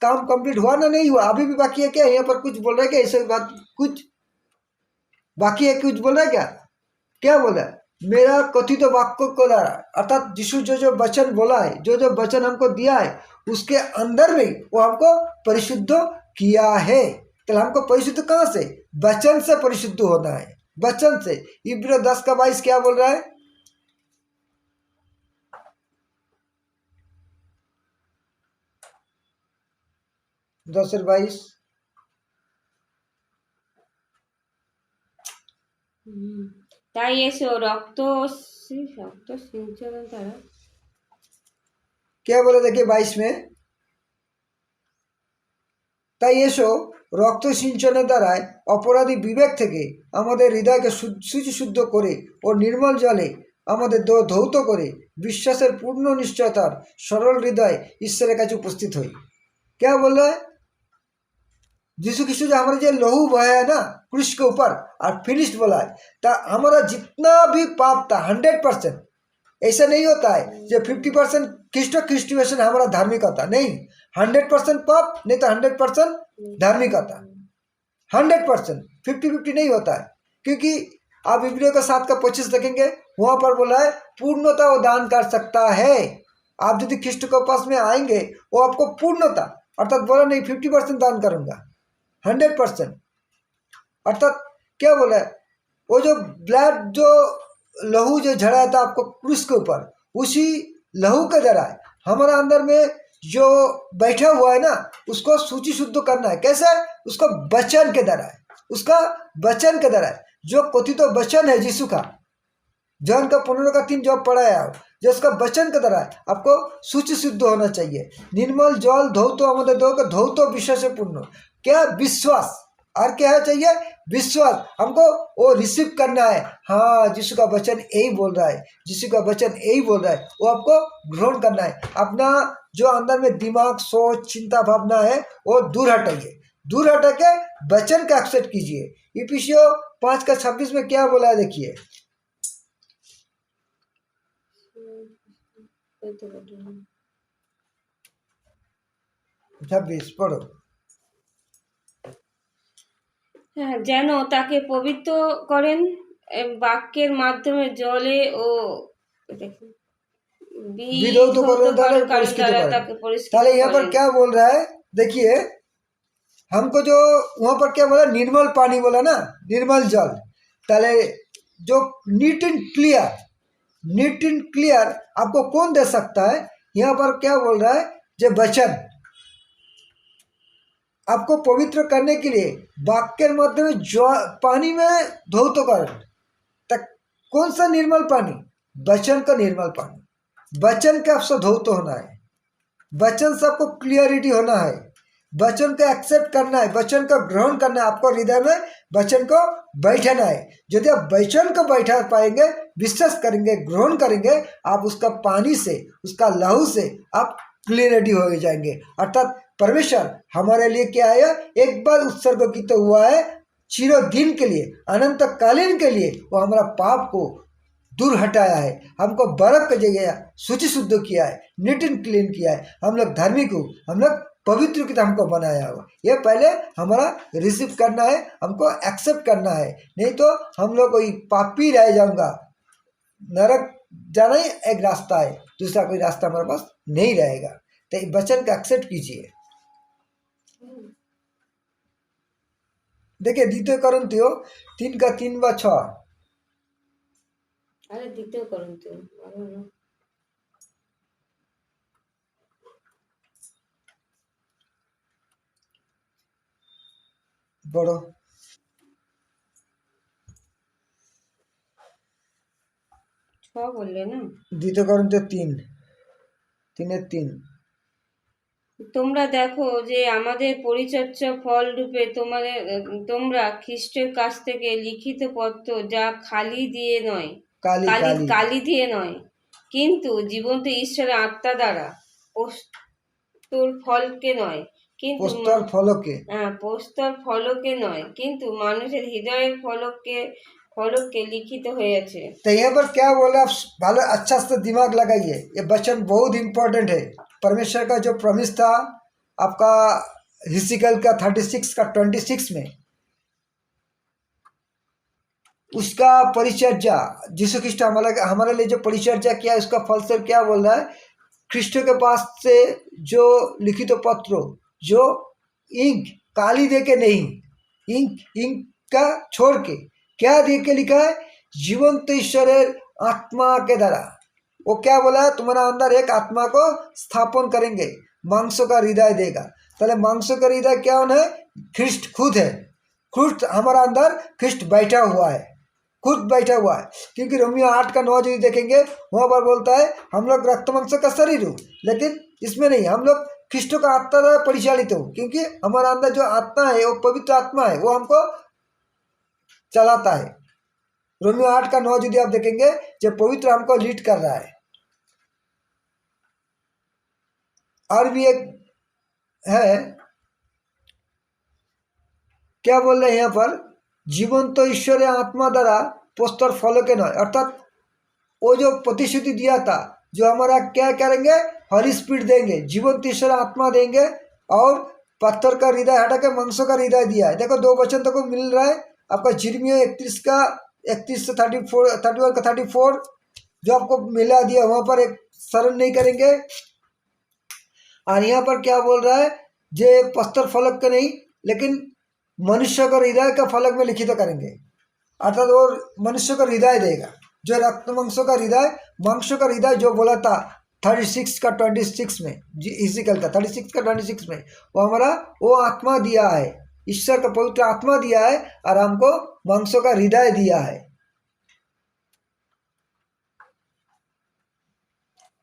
काम कंप्लीट हुआ ना नहीं हुआ, अभी भी बाकी है क्या, यहाँ पर कुछ बोल रहा है क्या, ऐसे बात कुछ बाकी है, कुछ बोल रहा है क्या, क्या बोल रहा है, मेरा कथित वाक्य को द्वारा अर्थात यीशु जो जो वचन बोला है, जो जो वचन हमको दिया है उसके अंदर में वो हमको परिशुद्ध किया है। तो हमको परिशुद्ध कहाँ से, वचन से परिशुद्ध होना है, वचन से। इब्री 10 का 22 क्या बोल रहा है, दस और 22 তাই এসো রক্ত সিঞ্চন দ্বারা क्या बोला, देखिए 22 में, তাই এসো রক্ত সিঞ্চনের দ্বারায় অপরাধী বিবেক থেকে আমাদের হৃদয়কে শুদ্ধ করে ও নির্মল জলে আমাদের ধৌত করে বিশ্বাসের পূর্ণ নিশ্চয়তার সরল হৃদয় ঈশ্বরের কাছে উপস্থিত হই। क्या बोल रहा है, यीशु ख्रिस्ट जो हमारे जो लहू बहाया है ना क्रूस के ऊपर और फिनिश्ड बोला है, तो हमारा जितना भी पाप था 100% ऐसा नहीं होता है जो 50% ख्रिस्टिवेशन हमारा धार्मिक होता नहीं, 100% पाप नहीं तो 100% धार्मिक होता, 100%, 50-50 नहीं होता है। क्योंकि आप इब्रियों का 7 का 25 देखेंगे, वहां पर बोला है पूर्णता वो दान कर सकता है। आप यदि ख्रिस्ट के पास में आएंगे वो आपको पूर्णता, अर्थात बोला नहीं 50% दान करूंगा, 100%। अर्थात क्या बोला है, वो जो ब्लड जो लहू जो झड़ा था आपको क्रूस के ऊपर, उसी लहू का जरा है हमारा अंदर में जो बैठा हुआ है ना, उसको सूची शुद्ध करना है। कैसे? उसको वचन के द्वारा है, उसका वचन के द्वारा है, जो कथित तो वचन है यीशु का, जॉन का 15:3 जो पढ़ा है आप, जो उसका वचन के द्वारा है, आपको सूची शुद्ध होना चाहिए। निर्मल जल धौतो हमारे दो का धौतो विषय से पूर्ण, क्या विश्वास, और क्या है चाहिए? विश्वास। हमको वो रिसीव करना है, हाँ यीशु का वचन यही बोल रहा है, यीशु का वचन यही बोल रहा है, वो आपको ग्रहण करना है। अपना जो अंदर में दिमाग, सोच, चिंता, भावना है वो दूर हटाइए, दूर हटा के वचन का एक्सेप्ट कीजिए। इफिसियों 5:26 में क्या बोला है देखिए, 26 पढ़ो। হ্যাঁ, যেন তাকে পবিত্র করেন বাক্যের মাধ্যমে জলে ও দেখুন विधौत करें বিধৌতকরণ पुरस्कृत দ্বারা करें। তাকে পরিষ্কৃত ताले यहाँ पर করেন। क्या बोल रहा है देखिए, हमको जो वहाँ पर क्या बोला, निर्मल पानी बोला ना, निर्मल जल। ताले जो neat and clear, neat and clear आपको कौन दे सकता है? यहाँ पर क्या बोल रहा है, जो वचन आपको पवित्र करने के लिए वाक्य के माध्यम में जो पानी में धौत करें, तक कौन सा निर्मल पानी? वचन का निर्मल पानी, वचन का आपसे धौत होना है, वचन से आपको क्लियरिटी होना है, वचन का एक्सेप्ट करना है, वचन का ग्रहण करना है, आपको हृदय में वचन को बैठाना है। यदि आप वचन को बैठा पाएंगे, विश्वास करेंगे, ग्रहण करेंगे, आप उसका पानी से, उसका लहू से आप क्लियरिटी हो जाएंगे। अर्थात परमेश्वर हमारे लिए क्या है, एक बार उत्सर्ग की तो हुआ है चिरदिन के लिए, अनंत कालीन के लिए, वो हमारा पाप को दूर हटाया है, हमको बर्फ का जगह सूची शुद्ध किया है, नीट एंड क्लीन किया है, हम लोग धार्मिक हो, हम लोग पवित्र की तरह हमको बनाया हुआ। ये पहले हमारा रिसीव करना है, हमको एक्सेप्ट करना है, नहीं तो हम लोग कोई पापी रह जाऊंगा। नरक जाना ही एक रास्ता है, दूसरा कोई रास्ता हमारे पास नहीं रहेगा। तो वचन का एक्सेप्ट कीजिए। देखिए 2 कोरिन्थियों 3:3-6, আরে দ্বিতীয় করন্থী पढ़ो। 6 বললে না? 2 कोरिन्थियों 3:3। তোমরা দেখো যে আমাদের পরিচর্যা ফল রূপে তোমরা খ্রিস্টের কাছ থেকে লিখিত পত্র, যা খালি দিয়ে নয়, काली काली কালি দিয়ে নয়, কিন্তু জীবন্ত ঈশ্বরের আত্মা দ্বারা, পোস্তর ফলকে নয়, কিন্তু पुस्तक फलों के, পোস্তর ফলকে নয়, কিন্তু মানুষের হৃদয়ের ফলকে লিখিত হয়েছে। तो यहाँ पर क्या बोला, आप भालो अच्छा से दिमाग लगाइए, ये वचन बहुत इंपॉर्टेंट है। परमेश्वर का जो प्रॉमिस था आपका हिस्कियल का 36 का 26 में, उसका परिचर्या यीशु ख्रिस्ट हमारे लिए जो परिचर्या किया, उसका फल से क्या बोल रहा है, ख्रिस्ट के पास से जो लिखित पत्र, जो इंक काली दे के नहीं, इंक का छोड़ के क्या दे के लिखा है, जीवंत ईश्वर आत्मा के द्वारा। वो क्या बोला है, तुम्हारा अंदर एक आत्मा को स्थापन करेंगे, मांसों का हृदय देगा। पहले मांसों का हृदय क्या होना है, ख्रिस्ट खुद है, खुद हमारा अंदर ख्रिस्ट बैठा हुआ है, खुद बैठा हुआ है। क्योंकि रोमियो 8:9 यदि देखेंगे, वहाँ पर बोलता है हम लोग रक्त मांस का शरीर हो, लेकिन इसमें नहीं, हम लोग ख्रिस्ट का आत्मा द्वारा परिचालित हो, क्योंकि हमारा अंदर जो आत्मा है वो पवित्र आत्मा है, वो हमको चलाता है। रोमियो 8:9 यदि आप देखेंगे, जो पवित्र हमको लीड कर रहा है। और भी एक है, क्या बोल रहे हैं यहाँ पर, जीवन तो ईश्वर आत्मा द्वारा पोस्तर फलों के नय, अर्थात वो जो प्रतिश्रुति दिया था, जो हमारा क्या करेंगे, हॉली स्पिरिट देंगे, जीवन तीसरा आत्मा देंगे, और पत्थर का हृदय हटा के मांसों का हृदय दिया है। देखो 2 वचन तो को मिल रहा है आपका, यिर्मयाह 31 से 34, 31 का 34 जो आपको मिला दिया, वहाँ पर एक शरण नहीं करेंगे। और यहाँ पर क्या बोल रहा है, जे पत्थर फलक का नहीं, लेकिन मनुष्य का हृदय का फलक में लिखित करेंगे, अर्थात वो मनुष्य का हृदय देगा, जो रक्त मांसों का हृदय, मांसों का हृदय जो बोला था 36 का 26 में, इजिकल का 36 का 26 में, वो हमारा वो आत्मा दिया है, ईश्वर का पवित्र आत्मा दिया है, और हमको मांसों का हृदय दिया है।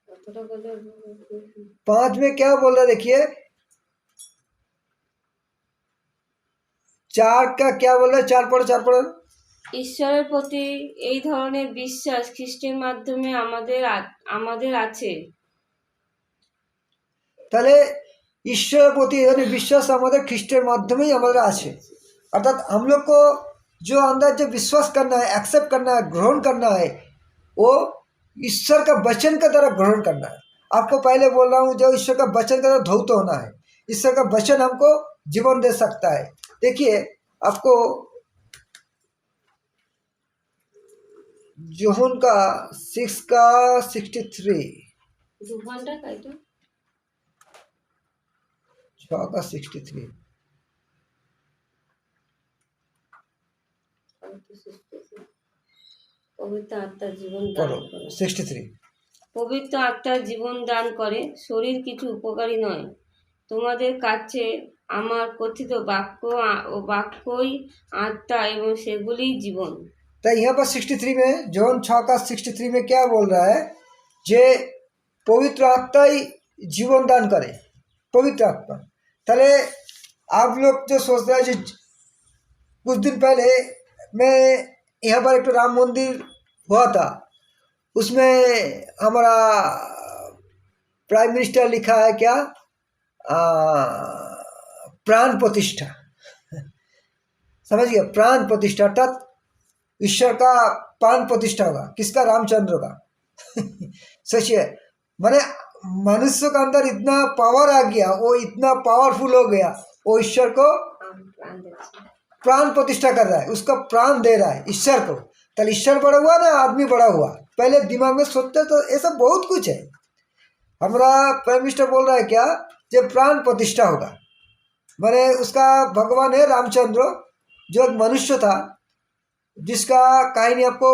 কতটা বলে 5 में क्या बोल रहा है देखिए, 4 का क्या बोल रहा है, 4 पढ़ो। ঈশ্বরের প্রতি এই ধরনের বিশ্বাস খ্রিস্টের মাধ্যমে আমাদের আছে। তাহলে ঈশ্বরের প্রতি এই ধরনের বিশ্বাস আমাদের খ্রিস্টের মাধ্যমেই আমাদের আছে, अर्थात हम लोग को जो अंदर जो विश्वास करना है, एक्सेप्ट करना है, ग्रहण करना है, वो ईश्वर का वचन का तरह ग्रहण करना है। आपको पहले बोल रहा हूँ, जो ईश्वर का वचन का तरह धौत होना है। ईश्वर का वचन हमको जीवन दे सकता है। देखिए आपको जोहन का 6 का 63, 2 ঘন্টা কাইটো 6 का 63 পবিত্র আত্মার জীবন দান पढ़ो, করে। 63। পবিত্র আত্মার জীবন দান করে, শরীর কিছু উপকারী নয়। তোমাদের কাছে আমার কথিত বাক্যই আত্মা এবং সেগুলি জীবন। तो यहाँ पर 63 में, जोहन 6 का 63 में क्या बोल रहा है, जे पवित्र आत्मा ही जीवन दान करे, पवित्र आत्मा। तले आप लोग जो सोच रहे हैं, जो कुछ दिन पहले मैं यहाँ पर एक तो राम मंदिर हुआ था, उसमें हमारा प्राइम मिनिस्टर लिखा है क्या, प्राण प्रतिष्ठा, समझ गया, प्राण प्रतिष्ठा, अर्थात ईश्वर का प्राण प्रतिष्ठा होगा, किसका, रामचंद्र का। सोचिए, माने मनुष्य का अंदर इतना पावर आ गया, वो इतना पावरफुल हो गया, वो ईश्वर को प्राण प्रतिष्ठा कर रहा है, उसका प्राण दे रहा है ईश्वर को। तो ईश्वर बड़ा हुआ ना, आदमी बड़ा हुआ, पहले दिमाग में सोचते तो ऐसा बहुत कुछ है। हमारा प्राइम मिनिस्टर बोल रहा है क्या, जब प्राण प्रतिष्ठा होगा, माने उसका भगवान है रामचंद्र, जो एक मनुष्य था, जिसका कहानी आपको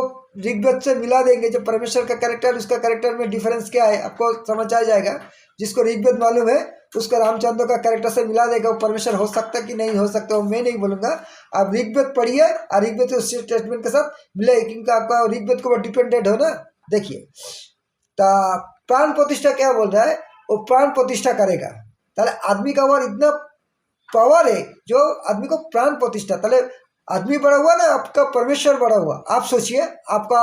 ऋग्वेद से मिला देंगे। जो परमेश्वर का कैरेक्टर, उसका कैरेक्टर में डिफरेंस क्या है आपको समझ आ जाएगा। जिसको ऋग्वेद मालूम है उसका रामचंद्र का कैरेक्टर से मिला देगा, वो परमेश्वर हो सकता है कि नहीं हो सकता, वो मैं नहीं बोलूँगा। आप ऋग्वेद पढ़िए और ऋग्वेद के उसी स्टेटमेंट के साथ मिले, क्योंकि आपका ऋग्वेद के ऊपर डिपेंडेंट हो ना। देखिए तो प्राण प्रतिष्ठा क्या बोल रहा है, वो प्राण प्रतिष्ठा करेगा। ताले आदमी का और इतना पावर है जो आदमी को प्राण प्रतिष्ठा, ताले आदमी बड़ा हुआ ना, आपका परमेश्वर बड़ा हुआ। आप सोचिए आपका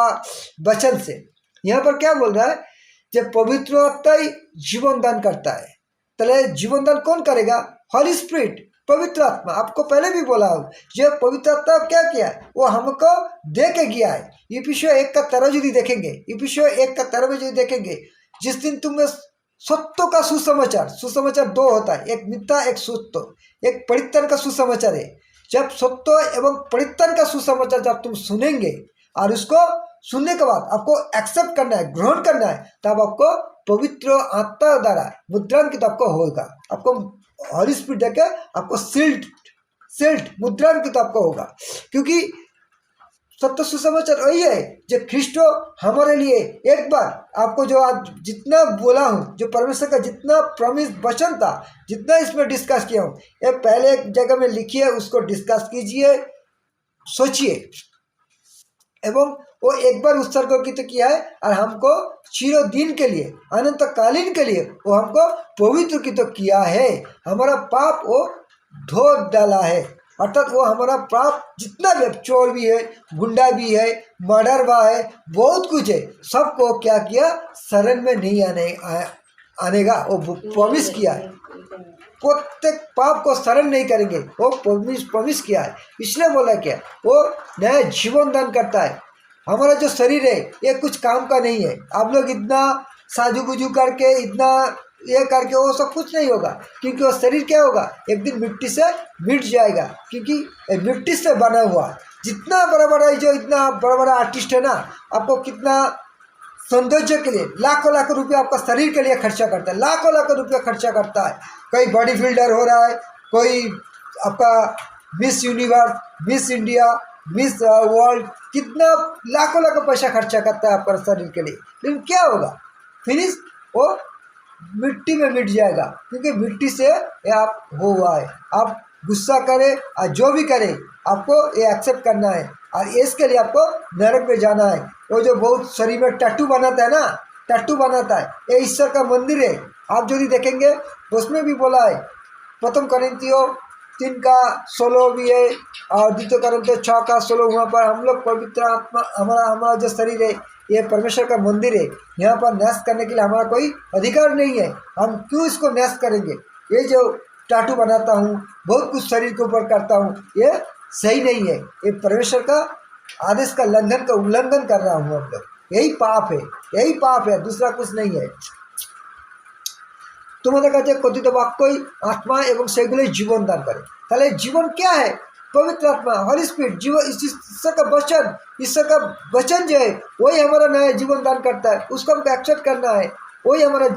वचन से यहाँ पर क्या बोल रहा है, जब पवित्र आत्मा ही जीवन दान करता है, तले जीवन दान कौन करेगा, हॉली स्पिरिट, पवित्र आत्मा। आपको पहले भी बोला हूँ, जो पवित्र आत्मा क्या किया है, वो हमको दे के गया है। इफिसियों 1 का 13 यदि देखेंगे, इफिसियों 1 का 13 में यदि देखेंगे, जिस दिन तुम्हें सत्य का सुसमाचार, सुसमाचार 2 होता है, एक मिथ्या एक सत्य, एक परित्राण का सुसमाचार है। जब सत्य एवं परित्राण का सुसमाचार जब तुम सुनेंगे और उसको सुनने के बाद आपको एक्सेप्ट करना है, ग्रहण करना है, तब आपको पवित्र आत्मा द्वारा मुद्रांकित आपको होगा। आपको हॉली स्पिरिट देके आपको सील्ड मुद्रांकित आपको होगा। क्योंकि सत्य सुसमाचार वही है जो ख्रिस्टो हमारे लिए एक बार आपको जो आज जितना बोला हूँ, जो परमेश्वर का जितना प्रॉमिस वचन था, जितना इसमें डिस्कस किया हूँ, ये पहले एक जगह में लिखिए, उसको डिस्कस कीजिए, सोचिए, एवं वो एक बार उत्सर्ग तो किया है और हमको चिरदिन के लिए, अनंतकालीन के लिए वो हमको पवित्र की तो किया है। हमारा पाप वो धो डाला है, अर्थात वो हमारा पाप जितना भी, चोर भी है, गुंडा भी है, मर्डर भी है, बहुत कुछ है, सबको क्या किया, शरण में नहीं आनेगा। वो प्रॉमिस किया है, प्रत्येक पाप को शरण नहीं करेंगे, वो प्रॉमिस किया है। इसलिए बोला क्या, वो नया जीवन दान करता है। हमारा जो शरीर है ये कुछ काम का नहीं है। आप लोग इतना साजू गुजू करके इतना ये करके वो सब कुछ नहीं होगा, क्योंकि वो शरीर क्या होगा, एक दिन मिट्टी से मिट जाएगा, क्योंकि ये मिट्टी से बना हुआ है। जितना बड़ा बड़ा जो इतना बड़ा बड़ा आर्टिस्ट है ना, आपको कितना सौंदर्य के लिए लाखों लाखों रुपया आपका शरीर के लिए खर्चा करता है, लाखों लाखों रुपया खर्चा करता है। कोई बॉडी बिल्डर हो रहा है, कोई आपका miss universe, miss India, miss world, कितना लाखों लाखों पैसा खर्चा करता है आपका शरीर के लिए, लेकिन क्या होगा, फिनिश वो मिट्टी में मिट जाएगा, क्योंकि मिट्टी से ये आप हो हुआ है। आप गुस्सा करें और जो भी करें आपको ये एक्सेप्ट करना है, और इसके लिए आपको नरक में जाना है। वो जो बहुत शरीर में टैटू बनाता है ना, टैटू बनाता है, ये ईश्वर का मंदिर है। आप यदि देखेंगे उसमें भी बोला है, प्रथम कोरिन्थियों 3:16 भी है, और द्वितीय कोरिन्थियों 6:16, वहाँ पर हम लोग पवित्र आत्मा, हमारा हमारा जो शरीर है ये परमेश्वर का मंदिर है। यहाँ पर नाश करने के लिए हमारा कोई अधिकार नहीं है। हम क्यों इसको नाश करेंगे? ये जो टाटू बनाता हूँ, बहुत कुछ शरीर के ऊपर करता हूँ, ये सही नहीं है। ये परमेश्वर का आदेश का उल्लंघन कर रहा हूँ। हम लोग यही पाप है, यही पाप है, दूसरा कुछ नहीं है। তোমাদের কাছে কথিত বাক্যই আত্মা এবং সেগুলোই জীবন দান করে। তাহলে জীবন क्या है? पवित्र आत्मा, हॉली स्पिरिट, जीवन, ईश्वर का वचन, ईश्वर का वचन जो है वही हमारा नया जीवन दान करता है। उसको हमको एक्सेप्ट करना है, वही हमारा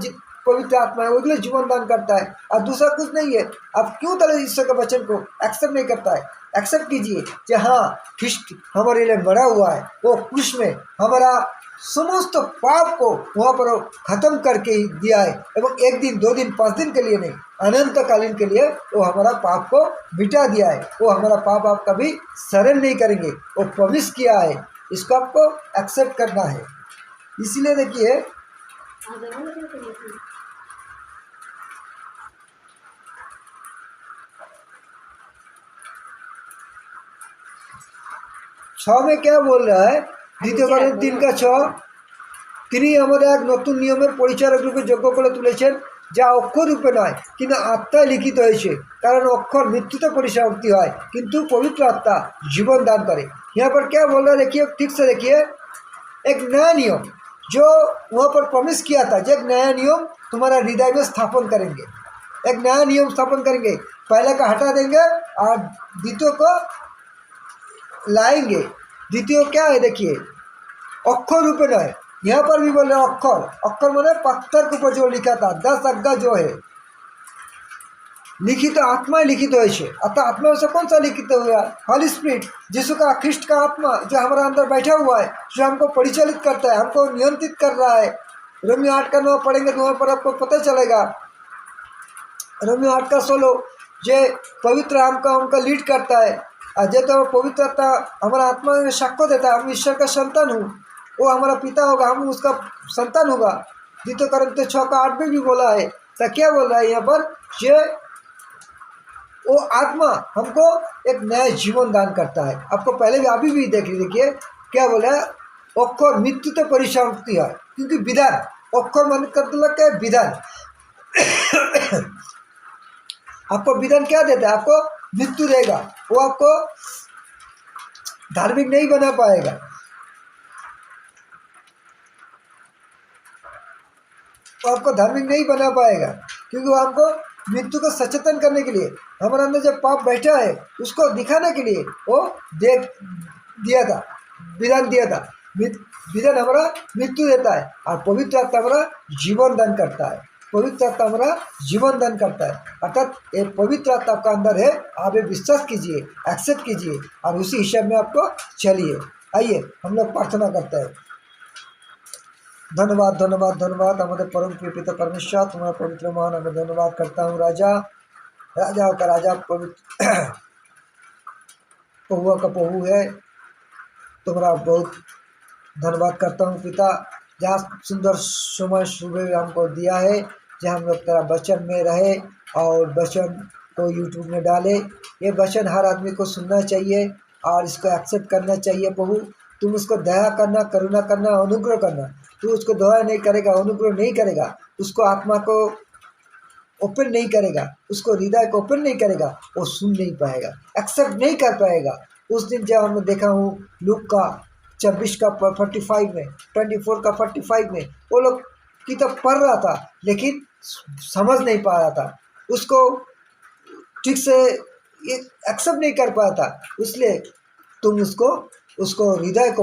पवित्र आत्मा है, वही जीवन दान करता है, और दूसरा कुछ नहीं है। आप क्यों तरह ईश्वर के वचन को एक्सेप्ट नहीं करता है? एक्सेप्ट कीजिए कि हाँ, ख्रिस्ट हमारे लिए मरा हुआ है, वो क्रूस में हमारा समस्त पाप को वहाँ पर खत्म करके दिया है, एवं 1 दिन 2 दिन 5 दिन के लिए नहीं, अनंत कालीन के लिए वो हमारा पाप को मिटा दिया है। वो हमारा पाप आप कभी शरण नहीं करेंगे, वो प्रॉमिस किया है, इसको आपको एक्सेप्ट करना है। इसीलिए देखिए छ में क्या बोल रहा है, দ্বিতীয় কোরিন্থীয় 3:6, তিনি আমাদের এক নতুন নিয়মের পরিচারক রূপে যোগ্য করে তুলেছেন, যা অক্ষর রূপে নয় কিন্তু আত্মায় লিখিত হয়েছে। কারণ অক্ষর মৃত্যুতে পরিসমাপ্তি হয়, কিন্তু পবিত্র आत्मा जीवन दान करे। यहाँ पर क्या बोल रहा है देखिए, ठीक से देखिए, एक नया नियम जो वहाँ पर प्रॉमिस किया था, जो एक नया नियम तुम्हारा हृदय में स्थापन करेंगे, एक नया नियम स्थापन करेंगे। पहले का हटा देंगे और द्वितीय को लाएंगे। द्वितीय क्या है देखिए, अक्षर रूप में है। यहाँ पर भी बोल रहे हैं अक्षर, अक्षर माने पत्थर के ऊपर जो लिखा था 10 आज्ञा जो है लिखित, आत्मा लिखित हो। अतः आत्मा से कौन सा लिखित हुआ? हॉली स्पिरिट, यीशु का, ख्रिस्ट का आत्मा जो हमारा अंदर बैठा हुआ है, जो हमको परिचालित करता है, हमको नियंत्रित कर रहा है। रोमियो 8:9 पढ़ेंगे तो वहाँ पर आपको पता चलेगा। रोमियो 8:16 जो पवित्र हमका लीड करता है, और जो तो पवित्रता हमारा आत्मा में साक्ष्य देता है, हम ईश्वर का संतान हूँ, वो हमारा पिता होगा, हम उसका संतान होगा। द्वितीय कोरिन्थियों 6:8 में भी बोला है। तो क्या बोल रहा है यहाँ पर, जो वो आत्मा हमको एक नया जीवन दान करता है। आपको पहले भी अभी भी देखिए क्या बोला है, अक्षर मृत्यु तो परिसमाप्ति है, क्योंकि विधान, अक्षर मन मतलब क्या है, विधान। आपको विधान क्या देता है? आपको मृत्यु देगा, वो आपको धार्मिक नहीं बना पाएगा। वो आपको धार्मिक नहीं बना पाएगा, क्योंकि वो हमको मृत्यु को सचेतन करने के लिए, हमारे अंदर जब पाप बैठा है उसको दिखाने के लिए वो दिया था, विधान दिया था। विधान हमारा मृत्यु देता है, और पवित्र आत्मा हमारा जीवन दान करता है। पवित्र आत्मा हमारा जीवन दान करता है, अर्थात ये पवित्र आत्मा आपका अंदर है। आप ये विश्वास कीजिए, एक्सेप्ट कीजिए, और उसी हिसाब में आपको चलिए। आइए हम लोग प्रार्थना करते हैं। धन्यवाद धन्यवाद धन्यवाद हमारे परम प्रिय पिता परमेश्वर, तुम्हारा पवित्र महान मैं धन्यवाद करता हूँ। राजा राजा का राजा, पवित्र पहुआ का पहू है, तुम्हारा बहुत धन्यवाद करता हूँ पिता। जहाँ सुंदर समय सुबह हमको दिया है, जहाँ हम लोग तेरा वचन में रहे और वचन को यूट्यूब में डाले। ये वचन हर आदमी को सुनना चाहिए और इसको एक्सेप्ट करना चाहिए। प्रभु तुम उसको दया करना, करुणा करना, अनुग्रह करना। तू उसको दया नहीं करेगा, अनुग्रह नहीं करेगा, उसको आत्मा को ओपन नहीं करेगा, उसको हृदय को ओपन नहीं करेगा, वो सुन नहीं पाएगा, एक्सेप्ट नहीं कर पाएगा। उस दिन जब हमने देखा हूँ लूका 26 का 45 में, 24 का 45 में वो लोग किताब पढ़ रहा था लेकिन समझ नहीं पा रहा था, उसको ठीक से ये एक्सेप्ट नहीं कर पाया था। इसलिए तुम उसको हृदय को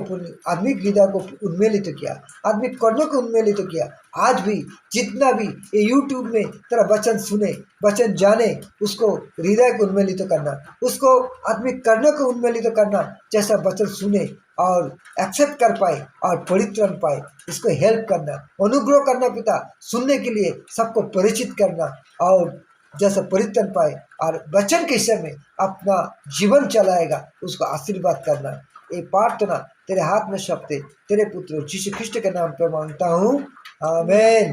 आत्मिक हृदय को उन्मेलित किया, आत्मिक कर्णों को उन्मेलित किया। आज भी जितना भी ये यूट्यूब में तेरा वचन सुने, वचन जाने, उसको हृदय को उन्मेलित करना, उसको आत्मिक कर्णों को उन्मेलित करना, जैसा वचन सुने और एक्सेप्ट कर पाए और परित्राण पाए, इसको हेल्प करना, अनुग्रह करना पिता, सुनने के लिए सबको परिचित करना और जैसे परित्राण पाए और वचन के समय अपना जीवन चलाएगा, उसको आशीर्वाद करना। ये प्रार्थना तेरे हाथ में सौंपते तेरे पुत्र यीशु ख्रिस्ट के नाम पर मांगता हूँ, आमीन।